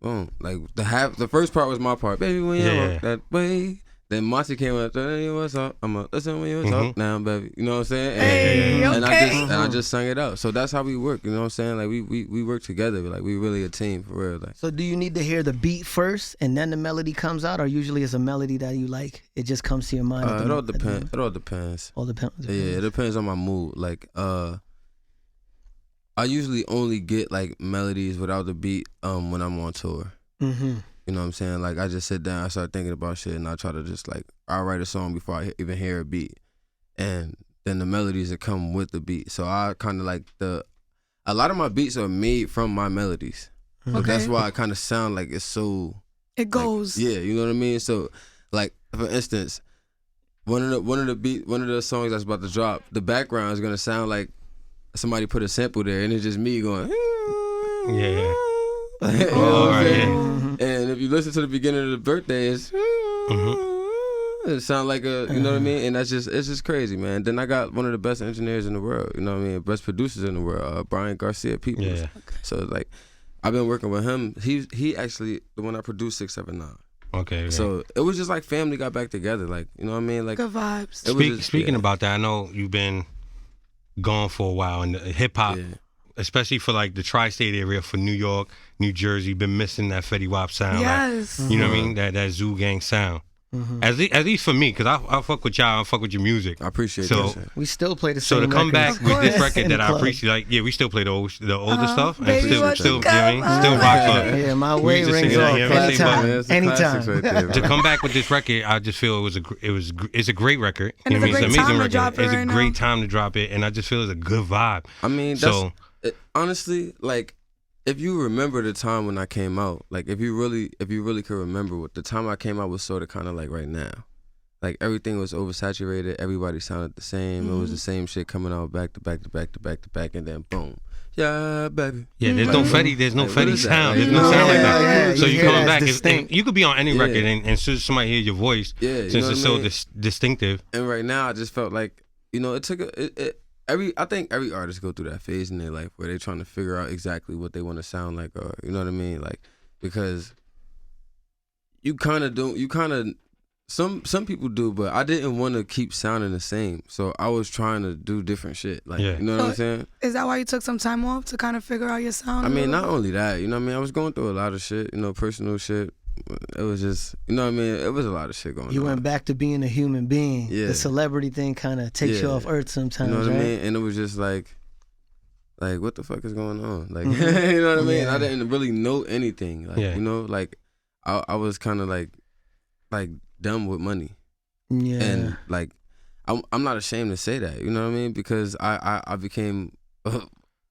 boom. Like the first part was my part. Baby, when you walk that way. Then Monty came up, hey, what's up? I'ma listen when you talk now, baby. You know what I'm saying? Hey, And okay. I just sung it out. So that's how we work, you know what I'm saying? Like we work together. Like we really a team for real. Like So do you need to hear the beat first and then the melody comes out, or usually it's a melody that you like, it just comes to your mind? it all depends. It all depends. All depends. Yeah, it depends on my mood. Like I usually only get like melodies without the beat when I'm on tour. Mm-hmm. You know what I'm saying? Like I just sit down, I start thinking about shit, and I try to just like I'll write a song before I even hear a beat, and then the melodies that come with the beat. So I kind of like a lot of my beats are made from my melodies. So that's why I kind of sound like it's so. It goes. Like, yeah, you know what I mean. So like for instance, one of the songs that's about to drop, the background is gonna sound like somebody put a sample there, and it's just me going. Yeah. You know what I'm saying? And if you listen to the beginning of the birthday, it sounds like you know what I mean? And it's just crazy, man. Then I got one of the best engineers in the world, you know what I mean? Best producers in the world, Brian Garcia Peoples. Yeah. So like, I've been working with him. He actually the one I produced 679. Okay. So it was just like family got back together, like, you know what I mean? Like good vibes. Speaking about that, I know you've been gone for a while, and hip hop. Yeah. Especially for like the tri-state area, for New York, New Jersey, been missing that Fetty Wap sound. Yes. Like, you know what I mean? That Zoo Gang sound. At least for me, because I fuck with y'all, I fuck with your music. I appreciate that. We still play the same. So to come back with this record that I club. appreciate, like, yeah, we still play the older stuff, and Baby, still, what you know you what I mean? got? Still rock for it. Yeah, my We way used to rings sing that, off you know what I'm saying? anytime. Anytime. To come back with this record, I just feel it's a great record. And You know what I mean? it's a great time to drop it It's a right great now. time to drop it, and I just feel it's a good vibe. I mean, honestly, like, if you remember the time when I came out, like, if you really could remember what the time I came out was sort of kind of like right now. Like, everything was oversaturated. Everybody sounded the same. It was the same shit coming out back to back to back to back to back, and then boom. Yeah, baby. Yeah, there's no Fetty. There's no Like, Fetty what is that? sound. Like, There's no sound like that. yeah, So you you hear coming that back, distinct. you could be on any Yeah. record, and as soon as somebody hears your voice, Yeah, you since know it's what I so mean? distinctive. And right now, I just felt like, you know, it took I think every artist go through that phase in their life where they're trying to figure out exactly what they want to sound like, or you know what I mean, like, because some people do, but I didn't want to keep sounding the same, so I was trying to do different shit, like, Yeah. you know what I'm saying? Is that why you took some time off to kind of figure out your sound? I a mean, little not only that, you know what I mean, I was going through a lot of shit, you know, personal shit. It was just, you know what I mean, it was a lot of shit going on. You went back to being a human being. Yeah. The celebrity thing kind of takes you off earth sometimes, you know what right? I mean? And it was just like what the fuck is going on? Like, you know what I mean? Yeah. I didn't really know anything. Like, Yeah. you know, like I was kind of like dumb with money. Yeah. And like, I'm not ashamed to say that, you know what I mean? Because I became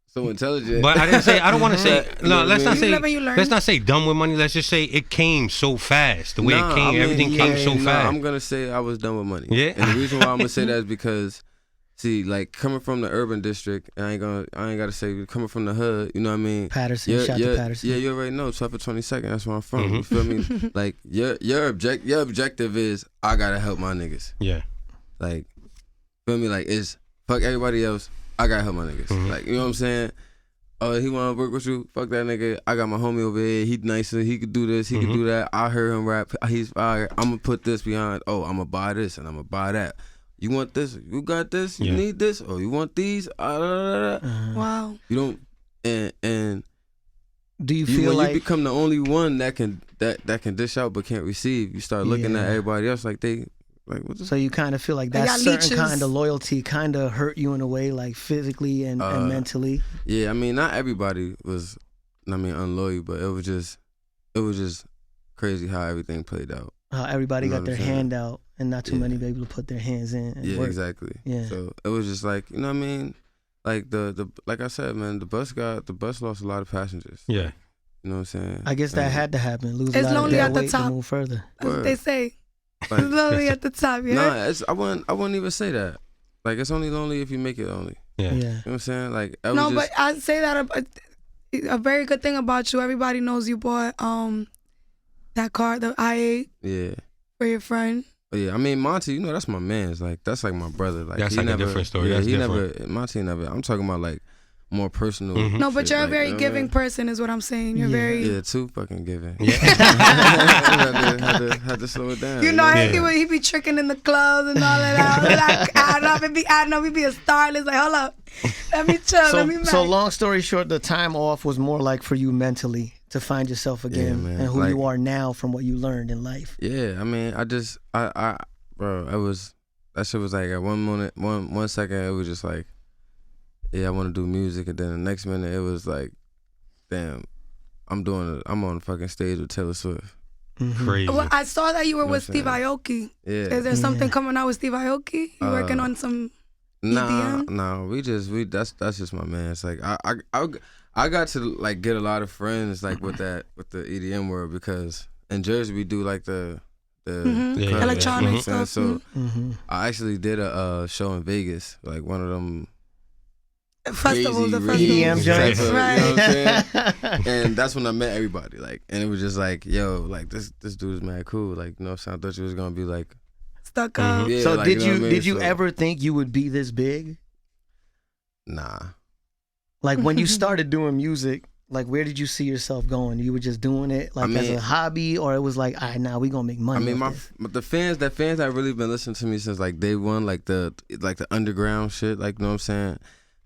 so intelligent. But I didn't say. I don't want to say. You No, know what let's I not mean? say. You live and you learn. Let's not say dumb with money. Let's just say it came so fast. The way Nah, it came, I mean, everything came so fast. I'm gonna say I was done with money. Yeah. And the reason why I'm gonna say that is because, see, like, coming from the urban district, I ain't gotta say coming from the hood. You know what I mean? Patterson, shout to Patterson. Yeah, you already know. 12 for 22nd. That's where I'm from. You feel me? Like, your objective is I gotta help my niggas. Yeah. Like, feel me? Like, it's fuck everybody else. I gotta help my niggas. Like, you know what I'm saying? Oh, he wanna work with you? Fuck that nigga. I got my homie over here. He nicer. He could do this. He could do that. I heard him rap. He's fire. I'm gonna put this behind. Oh, I'm gonna buy this and I'm gonna buy that. You want this? You got this? You need this? Oh, you want these? Wow. You don't. And Do you feel when like you become the only one that can dish out but can't receive, you start looking at everybody else like they. Like, what the so you kind of feel like that got certain leeches. kind of loyalty kind of hurt you in a way, like physically and mentally? Yeah, I mean, not everybody was, unloyal, but it was just crazy how everything played out. How everybody You know got what their I'm saying? hand out and not too many people to put their hands in and Yeah, work. exactly. Yeah. So it was just like, you know what I mean? Like the like I said, man, the bus lost a lot of passengers. Yeah. You know what I'm saying? I guess that And, had to happen. Lose It's a lot of lonely dead at the weight to top. move further. That's what Word. they say. like, It's lonely at the top, yeah? nah, I wouldn't even say that. Like, it's only lonely if you make it lonely. Yeah. Yeah. You know what I'm saying? Like, I No, was but I say that a very good thing about you. Everybody knows you bought that car, the I8, yeah. for your friend. But yeah, I mean, Monty, you know, that's my man's. Like, that's like my brother. Like, That's he like a never, different story. Yeah, That's he different. never, Monty never, I'm talking about like more personal. No, but shit, you're a like, very you know what I giving mean? person is what I'm saying. You're Yeah. very... Yeah, too fucking giving. Yeah. had to slow it down. You know, Yeah. he be tricking in the clubs and all of that. Like, I know, he be a star. And it's like, hold up, let me chill, let me So match. long story short, the time off was more like for you mentally to find yourself again man. and who Like- you are now from what you learned in life. Yeah, I mean, bro, that shit was like at one moment, one second, it was just like, yeah, I want to do music, and then the next minute it was like, damn, I'm on fucking stage with Taylor Swift. Crazy. Well, I saw that you were You know with what I'm Steve Aoki. Yeah. Is there something coming out with Steve Aoki? You working on some EDM? Nah, that's just my man. It's like I got to like get a lot of friends like with the EDM world, because in Jersey we do like the electronic stuff. So I actually did a show in Vegas, like one of them festivals, EDM joints, right? You know what I'm saying? And that's when I met everybody, like, and it was just like, yo, like this dude is mad cool, like, you know, so I thought you was gonna be like stuck up. Yeah, So like, did you know you what I mean? did you So- ever think you would be this big? Nah. Like when you started doing music, like where did you see yourself going? You were just doing it like as a hobby, or it was like, all right, now we gonna make money. I mean, off this? the fans that really been listening to me since like day one, like the underground shit, like, you know what I'm saying?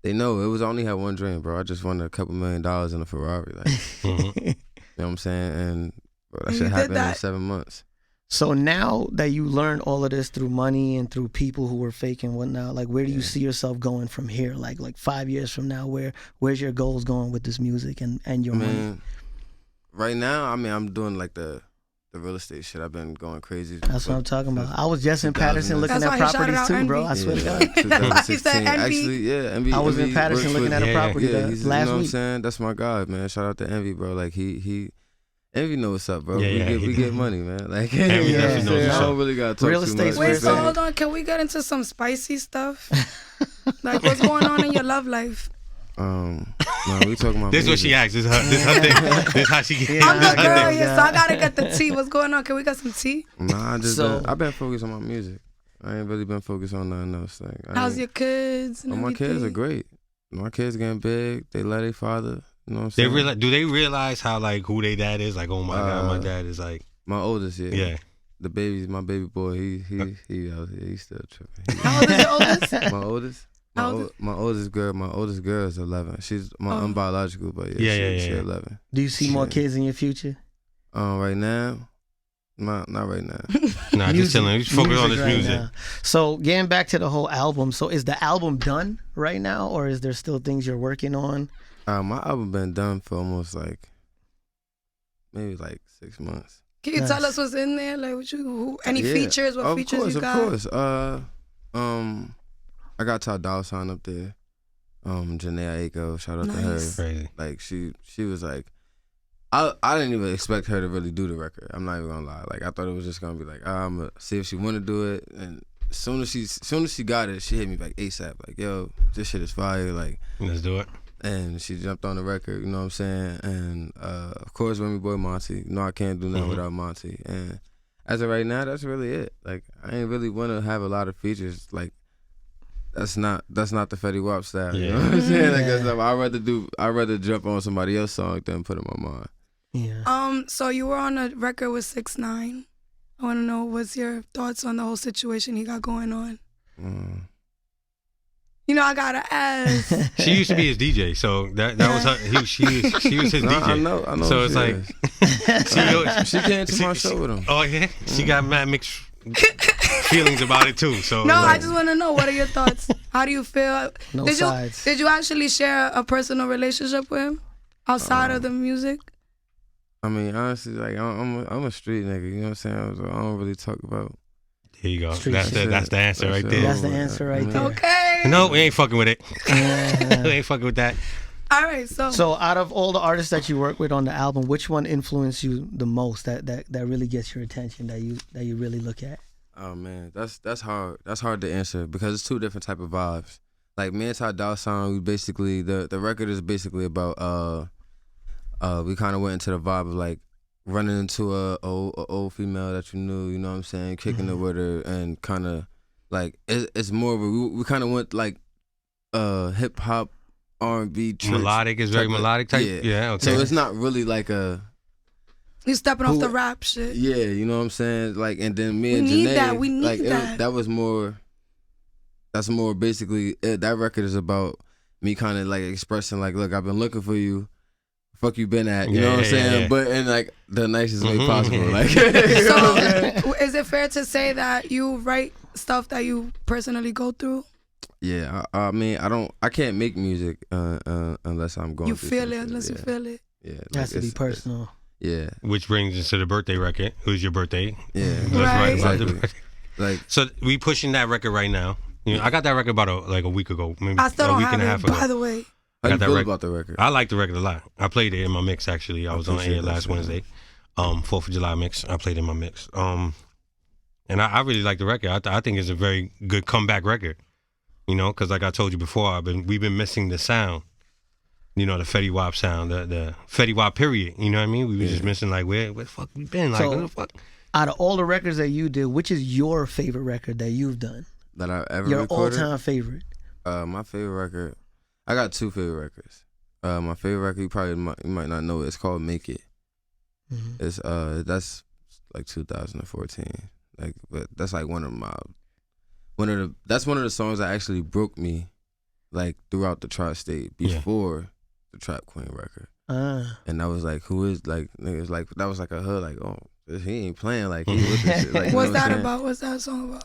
They know it was only had one dream, bro. I just won a couple $1 million in a Ferrari, like, you know what I'm saying? And bro, that shit happened in 7 months. So now that you learned all of this through money and through people who were fake and whatnot, like where do you see yourself going from here? Like 5 years from now, where's your goals going with this music and your money? Right now, I mean, I'm doing like the real estate shit. I've been going crazy. That's what I'm talking about. I was just in Patterson looking That's at why he shouted properties out too, bro. Envy. I swear to God. 2016. He said Envy. Actually, yeah, Envy. I was in Envy Patterson works looking with- at a property he's, last you know what I'm week. saying? That's my guy, man. Shout out to Envy, bro. Like he Envy know what's up, bro. Yeah, we get money, man. Like, Envy you know what I'm definitely knows saying? what's I don't up. really gotta talk Real too estate's much. Wait, Where's so that? hold on. Can we get into some spicy stuff? Like, what's going on in your love life? No, we talking about This is what she music. asks. This is her thing. This is how she gets. I'm the girl Yeah. here, so I gotta get the tea. What's going on? Can we get some tea? Nah, I just So- I've been focused on my music. I ain't really been focused on nothing else. Like, How's your kids? And my kids are everything? great. My kids getting big. They love their father. You know what I'm They saying? do they realize how like who their dad is? Like, oh my god, my dad is like, My oldest, yeah. yeah. The baby's my baby boy. He out here. He's still tripping. How old is your oldest? My oldest. How old? My oldest girl is 11. She's my unbiological, but Yeah. she's 11. Do you see more kids in your future? Right now, not right now. Nah, just chilling. Just focus on this right music. now. So getting back to the whole album, so is the album done right now, or is there still things you're working on? My album been done for almost like maybe like 6 months. Can you Nice. tell us what's in there? Like, any Yeah, features? What of features course, you got? Of course. I got Ty Dolla $ign up there. Janae Aiko, shout out to her. Nice. Crazy. Like she was like, I didn't even expect her to really do the record. I'm not even gonna lie. Like I thought it was just gonna be like, I'm gonna see if she want to do it. And as soon as she got it, she hit me like ASAP. Like, yo, this shit is fire. Like, Let's do it. and she jumped on the record. You know what I'm saying? And of course, with my boy Monty. You know I can't do nothing without Monty. And as of right now, that's really it. Like I ain't really want to have a lot of features. Like that's not the Fetty Wap style. You know what I'm saying? Like that's not, I'd rather jump on somebody else's song than put it on mine. Yeah. So you were on a record with 6ix9ine. I want to know what's your thoughts on the whole situation he got going on. You know, I gotta ask. She used to be his DJ, so that was her. She was his DJ. I know. So who it's she like is. She came to my show with him. Oh yeah, she got mad mixed feelings about it too. So No, like, I just want to know, what are your thoughts? How do you feel? No did sides. Did you actually share a personal relationship with him outside of the music? I mean, honestly, like I'm a street nigga. You know what I'm saying? So I don't really talk about. Here you go. Street That's shit. the answer right there. That's the answer right there. Okay. No, we ain't fucking with it. Yeah. We ain't fucking with that. All right. So out of all the artists that you work with on the album, which one influenced you the most? That really gets your attention, that you really look at? Oh man, that's hard. That's hard to answer because it's two different type of vibes. Like me and Ty Dolla $ign, we basically the record is basically about we kind of went into the vibe of like running into a old female that you knew, you know what I'm saying, kicking it with her, and kind of like it's more of a we kind of went like hip hop R&B Melodic is very melodic type. Yeah. Okay. So it's not really like a. You stepping off the rap shit. Yeah, you know what I'm saying? Like, and then me We and need Janae, that. We need like, that. That's more basically, that record is about me kind of like expressing like, look, I've been looking for you. Fuck you been at, you know what I'm saying? Yeah. But in like the nicest way possible. Like, So is it fair to say that you write stuff that you personally go through? Yeah, I mean, I can't make music unless I'm going. You through feel some it shit. unless you feel it. Yeah, It has to be personal. Yeah. Which brings us to the birthday record. Who's your birthday? Yeah. Let's Right. write about the Exactly. birthday. Like, So we pushing that record right now. You know, I got that record about a week ago, maybe I still a don't week have and a half it, ago. by the way. how got you that feel record. about the record? I like the record a lot. I played it in my mix actually. I was on appreciate air that last shit. Wednesday, 4th of July mix. I played in my mix. And I really like the record. I think it's a very good comeback record. You know, because like I told you before, we've been missing the sound. You know, the Fetty Wap sound, the Fetty Wap period. You know what I mean? We were just missing like where the fuck we been? Like So- where the fuck? Out of all the records that you did, which is your favorite record that you've done? That I ever Your recorded? all-time favorite? My favorite record. I got two favorite records. My favorite record you might not know it. It's called Make It. Mm-hmm. It's that's like 2014. Like, but that's like one of the songs that actually broke me, like throughout the tri-state before the Trap Queen record. And I was like, who is like niggas like that was like a hood like, oh, he ain't playing like he with this shit. Like, you What's know what I'm that saying? about? What's that song about?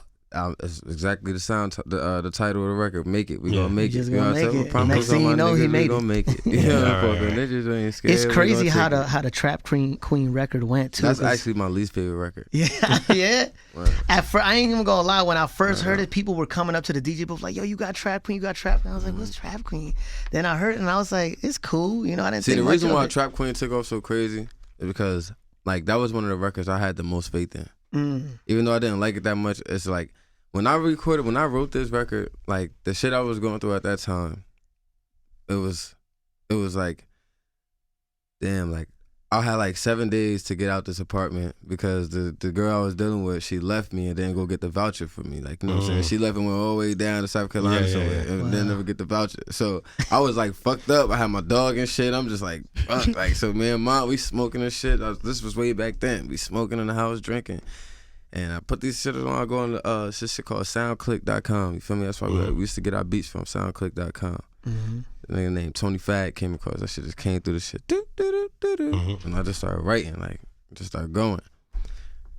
It's exactly the sound, the title of the record. Make it, we gonna make We it. just You know gonna what I'm make saying? it. Promise Next all thing my you know, he niggas, made we gonna it. make it. Yeah, Yeah, right. niggas ain't scared. It's we crazy gonna how take the Trap Queen record went too. That's 'cause- actually my least favorite record. Yeah, yeah. Right. At first, I ain't even gonna lie. When I first heard it, people were coming up to the DJ booth like, "Yo, you got Trap Queen, you got Trap Queen." I was like, "What's Trap Queen?" Then I heard it and I was like, "It's cool." You know, I didn't See, think the much reason of why it. Trap Queen took off so crazy is because like that was one of the records I had the most faith in. Even though I didn't like it that much, it's like when I wrote this record, like the shit I was going through at that time, it was like, damn, like I had like 7 days to get out this apartment because the girl I was dealing with, she left me and didn't go get the voucher for me. Like, you know what I'm saying? She left and went all the way down to South Carolina somewhere and didn't never get the voucher. So I was like fucked up. I had my dog and shit. I'm just like, fuck. Like, so me and Mom, we smoking and shit. This was way back then. We smoking in the house, drinking. And I put these shit on. I go on the shit called soundclick.com. You feel me? That's why we used to get our beats from soundclick.com. A nigga named Tony Fad came across that shit, just came through the shit. And I just started writing, like, just started going.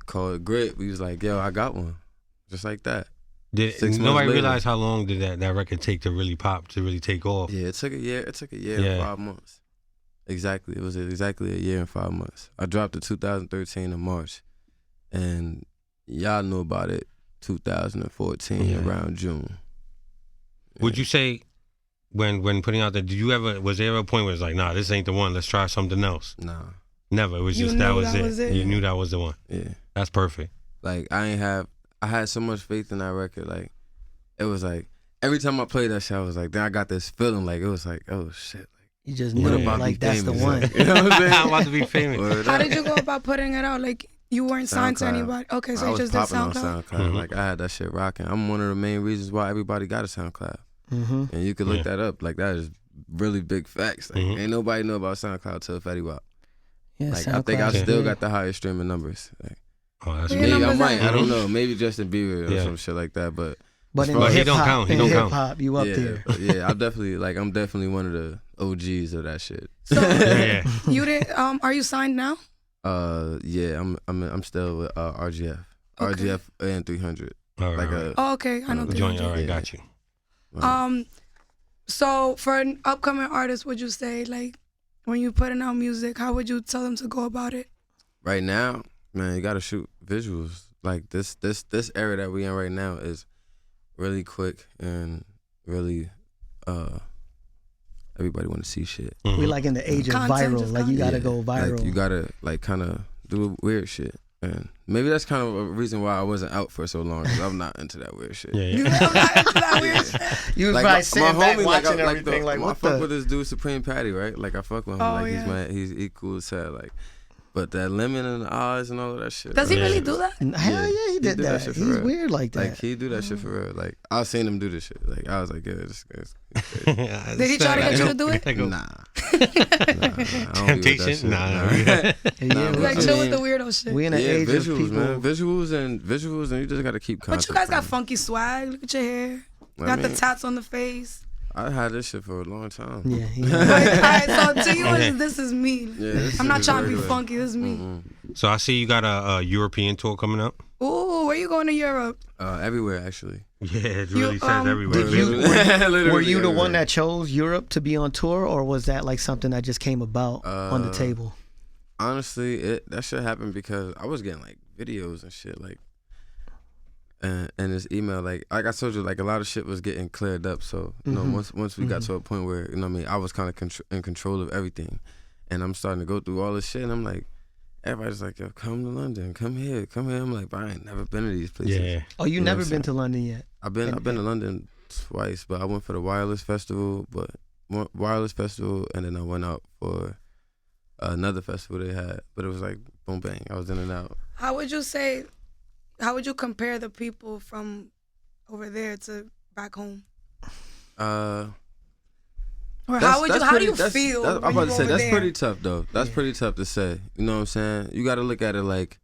Called it Grit. We was like, yo, I got one. Just like that. Did 6 months nobody later. realize how long did that record take to really pop, to really take off? Yeah, it took a year. It took a year and 5 months. Exactly. It was exactly a year and 5 months. I dropped it 2013 in March. And y'all knew about it 2014 around June. Would you say when putting out that, was there a point where it's like, nah, this ain't the one, let's try something else? Nah. Never. It was You just knew that was that it. was it. You knew that was the one. Yeah. That's perfect. Like I had so much faith in that record. Like it was like every time I played that shit, I was like, then I got this feeling like it was like, oh shit. Like, You just what knew about like be that's the famous? one. Like, you know what I'm saying? I'm about to be famous. Word How up. did you go about putting it out? Like you weren't signed to SoundCloud. anybody. Okay, so I you was just did popping on SoundCloud. SoundCloud. Like I had that shit rocking. I'm one of the main reasons why everybody got a SoundCloud. And you can look that up. Like that is really big facts. Like ain't nobody know about SoundCloud till Fetty Wap. Yeah, Like I think I SoundCloud, still yeah. got the highest streaming numbers. Like, Oh, that's Yeah, me. maybe I numbers might. are- I don't know. Maybe Justin Bieber or Yeah. some shit like that. But But in But he hip don't hop, count. He in don't hip count. hop, you up yeah, there. yeah. I'm definitely one of the OGs of that shit. So Yeah. you did. Are you signed now? Yeah, I'm still with RGF, Okay. RGF and 300. All right, Like all right. a Oh, okay, I know. Joint. All right, Yeah. got you. So for an upcoming artist, would you say like when you putting out music, how would you tell them to go about it? right now, man, you gotta shoot visuals. Like this era that we in right now is really quick and really everybody want to see shit. We like in the age of Content, viral. just Like you gotta Yeah, go viral. Like you gotta like kind of do weird shit. And maybe that's kind of a reason why I wasn't out for so long, because I'm not into that weird shit. Yeah, You yeah. know, that weird. You was Like probably my sitting back homie, watching like, everything. Like, I what fuck the? with this dude Supreme Patty, right? Like I fuck with him. Oh, like yeah. he's mad, he cool as hell. Like, but that lemon in the eyes and all of that shit. Does he right? really do that? Hell yeah, he did do that. shit for He's real. weird like that. Like he do that shit for real. Like I seen him do this shit. Like I was like, yeah, this guy's Did he try to get you to do it? nah. I don't be with that Temptation? shit. Nah. Yeah, Nah, we- Like I chill with mean, the weirdo shit. we in the Yeah, age of visuals, people. man. Visuals, and you just gotta keep content. But you guys got man. funky swag. Look at your hair. I Got the mean, tats on the face. I had this shit for a long time. Yeah, he, Like, all right, so to you, this is me. Yeah, this I'm not is trying to be regular. funky. This is me. So I see you got a European tour coming up. Ooh. cool. Where you going to Europe? Everywhere actually. Yeah, it really says everywhere. Were you the one that chose Europe to be on tour, or was that like something that just came about on the table? Honestly, that shit happened because I was getting like videos and shit like, and this email like I told you, like a lot of shit was getting cleared up. So you know, once we got to a point where you know what I mean, I was kind of in control of everything, and I'm starting to go through all this shit, and I'm like, everybody's like, yo, come to London, come here. I'm like, but I ain't never been to these places. Yeah. Oh, you never been to London yet? I've been to London twice, but I went for the Wireless Festival, and then I went out for another festival they had, but it was like boom bang. I was in and out. How would you compare the people from over there to back home? Or how do you feel? I'm about to say that's there? pretty tough though. That's pretty tough to say. You know what I'm saying? You got to look at it like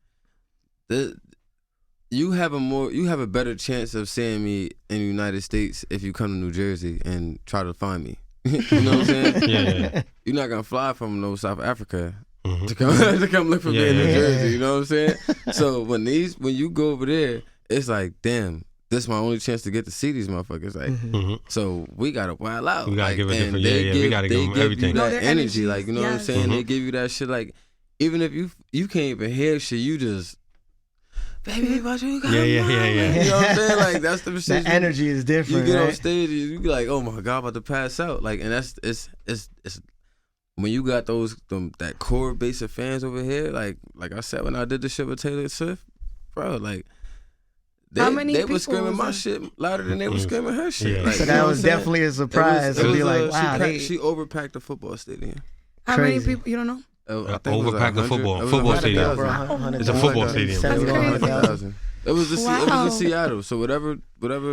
you have a better chance of seeing me in the United States if you come to New Jersey and try to find me. You know what I'm saying? Yeah. You're not gonna fly from South Africa to come look for me in New Jersey. You know what I'm saying? So when you go over there, it's like, damn, this is my only chance to get to see these motherfuckers. Like, so we gotta wild out. We gotta like, give it different. we gotta give them everything. You that their energy, like you know what I'm saying? Mm-hmm. They give you that shit. Like, even if you can't even hear shit, you just. Baby, what you got? Yeah. You know what I'm saying? Like that's the shit. The energy is different. You get right? on stage, you be like, "Oh my god, I'm about to pass out!" Like, and that's it's when you got that core base of fans over here. Like I said, when I did the shit with Taylor Swift, bro, like they were screaming my shit louder than they were screaming her shit. Yeah. Like, So you know that what was I'm saying? definitely a surprise to be like, wow, she overpacked the football stadium. How many people? You don't know? I think it was Overpacked the 100 football it was stadium. 100,000. It's a football stadium. That's crazy. 100,000. It was Wow. in Seattle. So whatever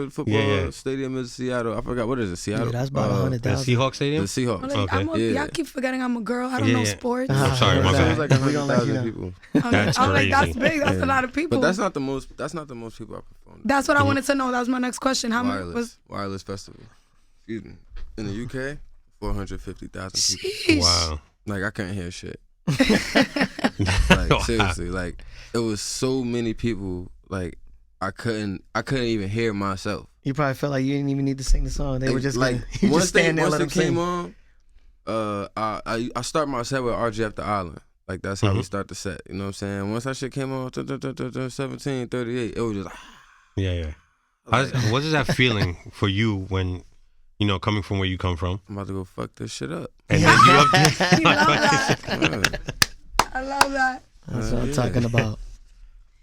football stadium is Seattle. I forgot what is it. Seattle. Yeah, that's about The 100,000. Seahawks stadium? The Seahawks. Okay. Y'all keep forgetting I'm a girl. I don't know sports. I'm sorry, my So it bad. was like We don't let you 100,000 know. people. That's I'm like, that's crazy. big. That's a lot of people. But that's not the most people I performed. That's what I wanted to know. That was my next question. How many was? Wireless Festival. Excuse me. In the UK, 450,000 people. Sheesh. Wow. Like I couldn't hear shit. Like seriously, like it was so many people. Like I couldn't even hear myself. You probably felt like you didn't even need to sing the song. They were just like like, you once just stand there and let them it came sing. on, I start my set with RG After Island. Like that's how we start the set. You know what I'm saying? Once that shit came on, 1738, it was just. Yeah. What is that feeling for you when, you know, coming from where you come from? I'm about to go fuck this shit up. And then you up there. I love that. I love that. That's what I'm talking about.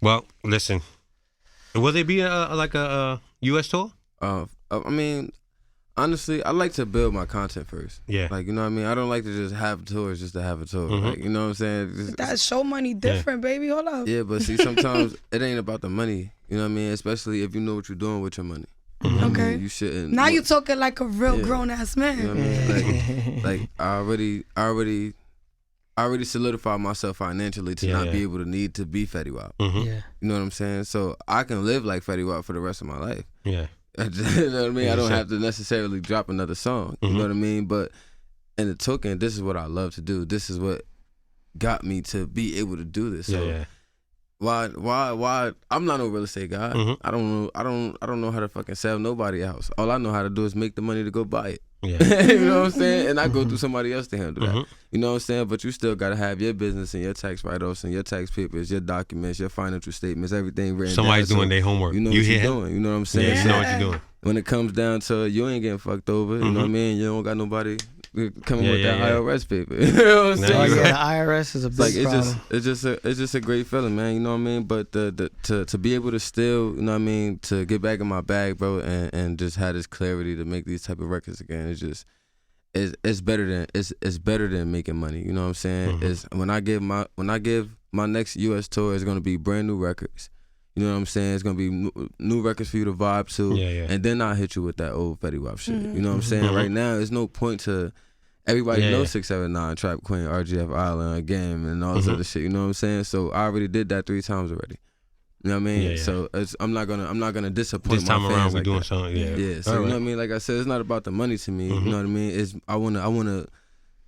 Well, listen. Will there be a U.S. tour? I mean, honestly, I like to build my content first. Yeah. Like, you know what I mean? I don't like to just have tours just to have a tour. Like, you know what I'm saying? Just, That show money different, baby. Hold up. yeah, but see, sometimes it ain't about the money. You know what I mean? Especially if you know what you're doing with your money. You know what I Okay. mean? You shouldn't. Now you talking like a real grown ass man. You know what I mean? Like I already solidified myself financially to not be able to need to be Fetty Wap. Yeah. You know what I'm saying? So I can live like Fetty Wap for the rest of my life. Yeah. You know what I mean? I don't have to necessarily drop another song. You know what I mean? But in the token, this is what I love to do. This is what got me to be able to do this. So why I'm not no real estate guy. I don't know how to fucking sell nobody a house. All I know how to do is make the money to go buy it. Yeah. You know what I'm saying? And I go through somebody else to handle that. You know what I'm saying? But you still gotta have your business and your tax write-offs and your tax papers, your documents, your financial statements, everything written Somebody's down. doing their homework. You know You what hear you're him? doing. You know what I'm saying? Yeah, you know what you're doing. When it comes down to you ain't getting fucked over, you know what I mean? You don't got nobody coming with that IRS paper. You know what I'm saying? Oh yeah, the IRS is a big Like problem. it's just a great feeling, man. You know what I mean? But to be able to still, you know what I mean, to get back in my bag, bro, and just have this clarity to make these type of records again, it's better than making money. You know what I'm saying? It's when I give my next US tour, it's gonna be brand new records. You know what I'm saying? It's gonna be new records for you to vibe to, and then I'll hit you with that old Fetty Wap shit. You know what I'm saying? Right now, there's no point to. Everybody knows 679, Trap Queen, RGF Island, again, and all this other shit. You know what I'm saying? So I already did that 3 times already. You know what I mean? Yeah. So I'm not gonna disappoint This my time fans around, we're like doing that. something. Yeah. Yeah. So you know what I mean? Like I said, it's not about the money to me. You know what I mean? It's I wanna.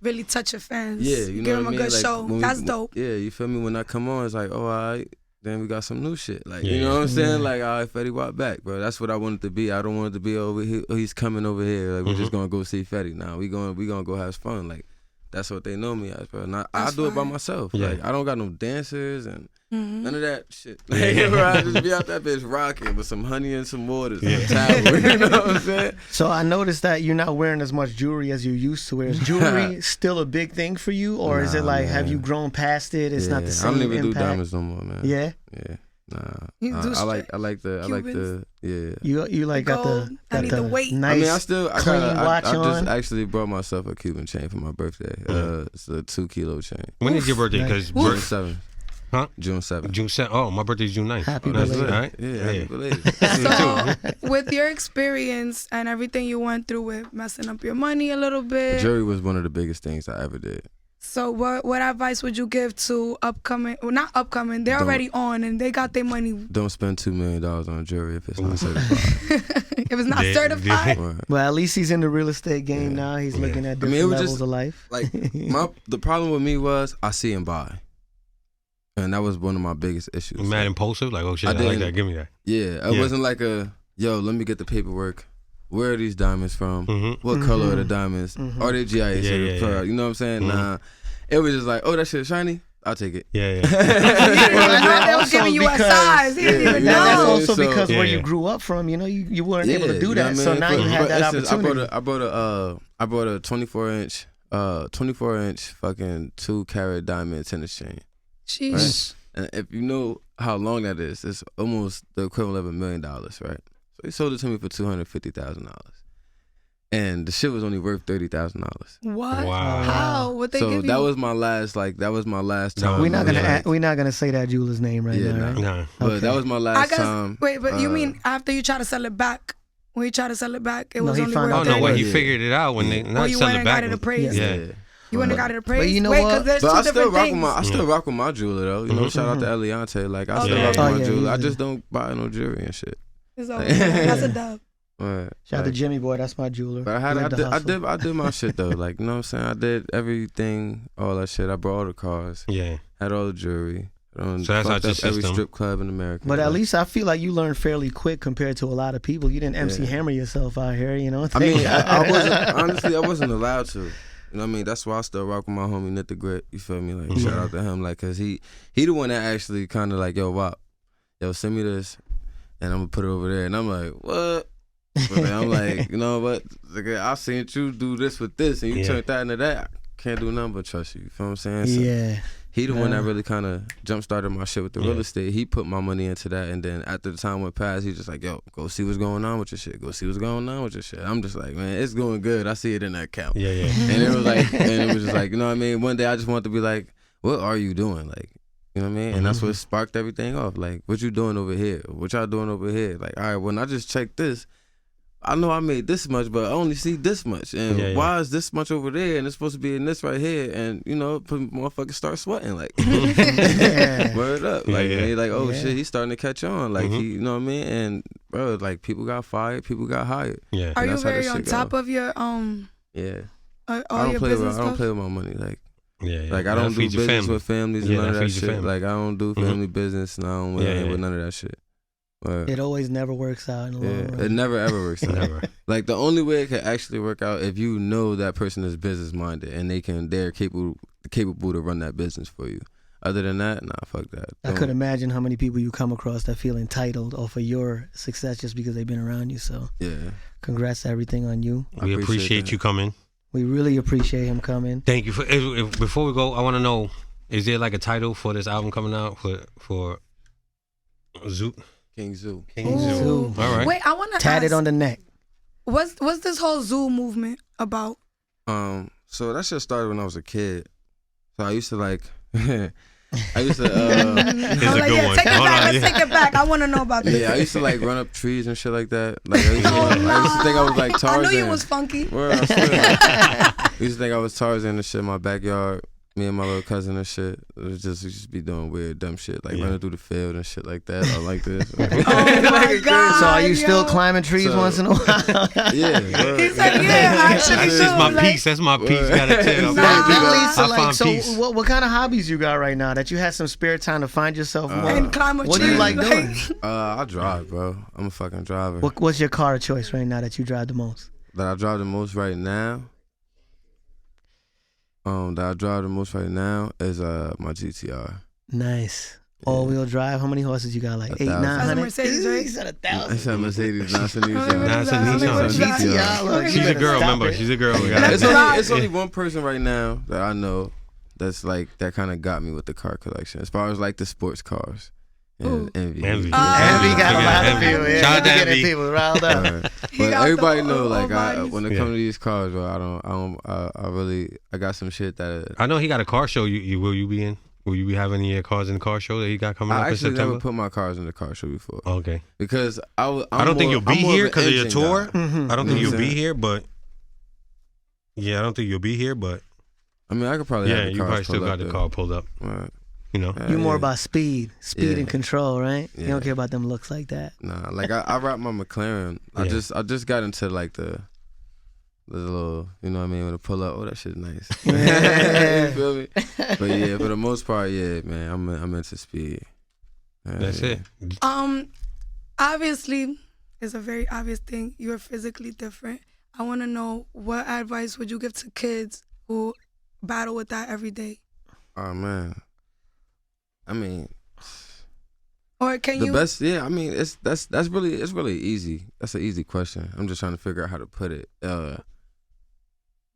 Really touch your fans. Yeah, you know Give what them I mean? a good Like, show. when That's dope. Yeah, you feel me? When I come on, it's like, oh, all right. then we got some new shit. Like, Yeah, you know what I'm saying? Yeah. Like, all right, Fetty Wap back, bro. That's what I wanted to be. I don't want it to be over here. Oh, he's coming over here. Like, we're just gonna go see Fetty. Nah, we gonna go have fun. Like, that's what they know me as, bro. And I do it by myself. Yeah. Like, I don't got no dancers and none of that shit. Like, bro, I just be out that bitch rocking with some honey and some waters and a towel. You know what I'm saying? So I noticed that you're not wearing as much jewelry as you used to wear. Is jewelry still a big thing for you, or is it like man. have you grown past it? It's not the same I don't even impact. do diamonds no more, man. Yeah, Yeah. You Nah. do I like the Cubans? yeah. you like got gold. I need the weight. nice. I clean got watch I just on. actually brought myself a Cuban chain for my birthday. It's a 2 kilo chain. When is your birthday? Because June 7th. Huh? June 7th. June 7th. Oh, my birthday's June 9th. Happy That's belated. all right. Yeah, happy belated. So, with your experience and everything you went through with messing up your money a little bit, Jury was one of the biggest things I ever did. so what advice would you give to upcoming, well, not upcoming, they're already on and they got their money. Don't spend $2 million on jewelry if it's not certified. If it's not Yeah, certified, Right. But at least he's in the real estate game now. He's looking at I mean, different it was levels just of life. like the problem with me was I see and buy, and that was one of my biggest issues. Mad impulsive? Like, oh shit, I like didn't- that. Give me that. Yeah, it Yeah. wasn't like yo, let me get the paperwork. Where are these diamonds from? Mhm. What color are the diamonds? Are they GIA Yeah, certified? yeah. You know what I'm saying? Mhm. Nah. It was just like, oh, that shit shiny? I'll take it. Yeah, yeah. he didn't even know they was giving you a because- size. He didn't even Yeah, That's know. also So- because where Yeah. you grew up from, you weren't able to you do know that. what I So mean? now you had that For instance, opportunity. I bought a 24-inch fucking 2-carat diamond tennis chain. Sheesh. And if you know how long that is, it's almost the equivalent of $1 million, right? So he sold it to me for $250,000. And the shit was only worth $30,000. What? Wow. How? What they So give you? that was my last time. We're not gonna Yeah. we're not gonna say that jeweler's name right Yeah, now, right? Nah. But Okay. that was my I last guess. time. Wait, but you mean after you try to sell it back? When you try to sell it back, it No, was he only found worth Oh no, 30. when he Yeah. figured it out, when they not you sell went it and back. got it appraised. Yeah. You went and got it appraised. you know Wait, what? because there's But two I still different rock things. with I still rock with my jeweler though. You know, shout out to Eliante. Like I still Yeah. rock with Oh, my yeah, jeweler. I he's just don't buy no jewelry and shit. It's over. That's a dub. Right. Shout out to Like, Jimmy Boy, that's my jeweler. But He like the hustle. I did my shit though. Like, you know what I'm saying? I did everything, all that shit. I brought all the cars, Yeah. had all the jewelry. So that's not fucked your up every system. strip club in America. But at Like, least I feel like you learned fairly quick compared to a lot of people. You didn't MC Yeah. Hammer yourself out here, you know? I mean, I wasn't honestly. I wasn't allowed to. You know what I mean? That's why I still rock with my homie Knit the Grit. You feel me? Like shout out to him. Like, cause he the one that actually kind of like, yo, Wap, yo, send me this, and I'm gonna put it over there. And I'm like, what? But then I'm like, you know what? Like, I seen you do this with this, and you turned that into that. I can't do nothing but trust you. You feel what I'm saying? So Yeah. he the one that really kind of jump started my shit with the Yeah. real estate. He put my money into that, and then after the time went past, he just like, yo, go see what's going on with your shit. Go see what's going on with your shit. I'm just like, man, it's going good. I see it in that account. Yeah, yeah. And it was like, and it was just like, you know what I mean? One day I just wanted to be like, what are you doing? Like, you know what I mean? And that's what sparked everything off. Like, what you doing over here? What y'all doing over here? Like, all right, when I just checked this, I know I made this much, but I only see this much. And why is this much over there? And it's supposed to be in this right here. And, you know, motherfuckers start sweating. Like, word up. Like, and they like, oh, shit, he's starting to catch on. Like, he, you know what I mean? And, bro, like, people got fired, people got hired. Yeah. Are And you that's how very this on shit top go. of your Yeah. all I don't your play business with, I don't stuff? play with my money. Like, Yeah, yeah. like I That'll don't do feed your business family. with families and Yeah, none of that that feeds your shit. family. Like I don't do family business and I don't Yeah, with yeah. none of that shit. But, It always never works out in the long yeah, run. it never ever works out. Never. Like the only way it can actually work out if you know that person is business minded and they're capable to run that business for you. Other than that, nah, fuck that. I could imagine how many people you come across that feel entitled off of your success just because they've been around you. So Yeah. congrats to everything on you. We appreciate appreciate that. you coming. We really appreciate him coming. Thank you for. Before we go, I want to know: is there like a title for this album coming out for Zoo? King Zoo. King Zoo. Zoo. All right. Wait, I want to Tatted ask, on the neck. what's this whole zoo movement about? So that shit started when I was a kid. So I used to like I used to It's a like, good yeah, one. take it Hold back. on, Let's yeah. take it back. I want to know about this. yeah, I used to like run up trees and shit like that. Like I used to think I was like Tarzan. I knew you was funky. Word, I swear. I used to think I was Tarzan and shit in my backyard. me and my little cousin and shit, we just be doing weird, dumb shit, like running through the field and shit like that, or like this. Oh my God, so are you still climbing trees once in a while? Yeah. He's like, yeah, actually, That's just my piece. That's my piece. Gotta tell. What kind of hobbies you got right now that you had some spare time to find yourself? And climb a what tree. do you like doing? I drive, bro. I'm a fucking driver. What's your car of choice right now that you drive the most? That I drive the most right now? Is my GTR. Nice. All-wheel drive. How many horses you got? Like 800, 900? That's a Mercedes, right? He said 1,000. I said Mercedes, not a Nissan. She's a girl, remember? She's a girl. It's only one person right now that I know that's like that kind of got me with the car collection. As far as like the sports cars. And Envy. Envy got a lot of people. Yeah, Shout out to getting Envy. people riled up. But everybody know, like, when it comes to these cars, bro, I got some shit that. I know he got a car show. Will you be in? Will you be having any of your cars in the car show that he got coming up in September? I actually never put my cars in the car show before. Okay. Because I don't think you'll be here because of your tour. Mm-hmm. I don't think you'll be here, but I don't think you'll be here, but I mean, I could probably have the you probably still got the car pulled up. Right. You know, you more about speed and control, right? You don't care about them looks like that. Nah, like I rock my McLaren. I just got into like the little, you know what I mean, when I pull up, oh, that shit's nice. You feel me? But yeah, for the most part, yeah, man, I'm into speed. That's it. Obviously, it's a very obvious thing. You're physically different. I want to know, what advice would you give to kids who battle with that every day? Oh man. I mean, or can you? The best, yeah. I mean, it's really easy. That's an easy question. I'm just trying to figure out how to put it.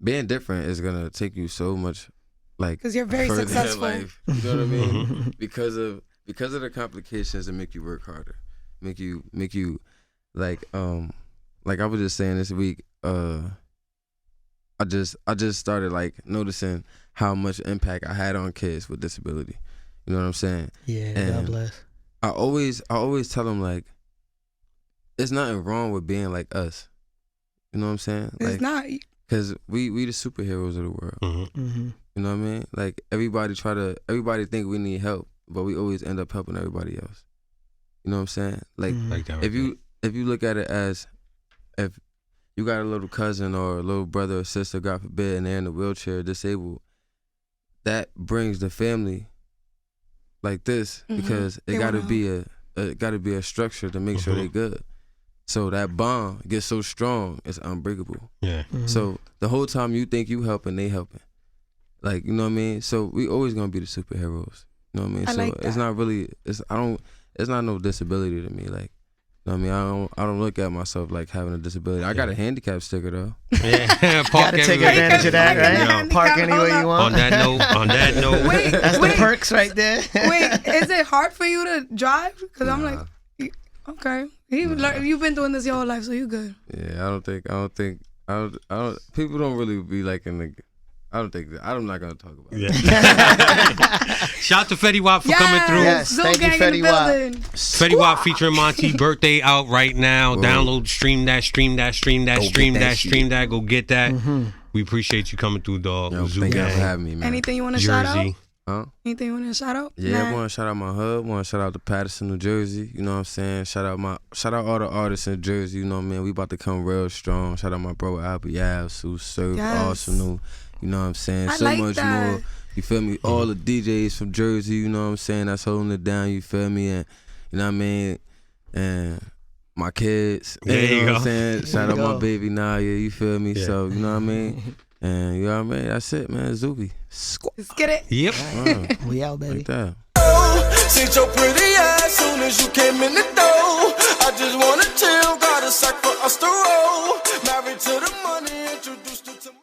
Being different is gonna take you so much, like, because you're very successful. Life, you know what I mean? because of the complications that make you work harder, make you like I was just saying this week. I just started like noticing how much impact I had on kids with disability. You know what I'm saying? Yeah, and God bless. I always tell them, like, it's nothing wrong with being like us. You know what I'm saying? It's like, not. Because we the superheroes of the world. Mm-hmm. You know what I mean? Like, everybody think we need help, but we always end up helping everybody else. You know what I'm saying? Like, if you look at it as, if you got a little cousin or a little brother or sister, God forbid, and they're in a wheelchair, disabled, that brings the family like this, because it gotta be a structure to make sure they good. So that bond gets so strong, it's unbreakable. Yeah. So the whole time you think you helping, they helping. Like, you know what I mean? So we always gonna be the superheroes. You know what I mean? I so like that. it's not really, it's not no disability to me. Like, you know what I mean? I don't look at myself like having a disability. I got a handicap sticker though. Yeah, gotta take advantage of that, right? Yeah. Park anywhere you want. On that note, Wait, that's the perks right there. Wait, is it hard for you to drive? Because I'm like, okay, you've been doing this your whole life, so you good. Yeah, I don't think. People don't really be like in the. I don't think that. I'm not gonna talk about it. Shout out to Fetty Wap for coming through. Yes, thank you, Fetty Wap. Fetty Wap featuring Monty, birthday out right now. Download, stream that. Go get that. We appreciate you coming through, dog. Yo, thank you for having me, man. Anything you want to shout out? Huh? Anything you want to shout out? Yeah, I want to shout out my hub. Want to shout out to Patterson, New Jersey. You know what I'm saying? Shout out all the artists in Jersey. You know what I mean? We about to come real strong. Shout out my bro Albert Yavs, who served Arsenal. You know what I'm saying? I so like much that. more. You feel me? All the DJs from Jersey, you know what I'm saying? That's holding it down, you feel me? And you know what I mean? And my kids. You know what I'm saying? Shout out my baby Naya, you feel me? Yeah. So, you know what I mean? And you know what I mean? That's it, man. Zuby. Let's get it. Yep. We out, baby. Like that. See your pretty ass soon as you came in the door. I just wanna chill, got a sack for us to roll. Married to the money, introduced you to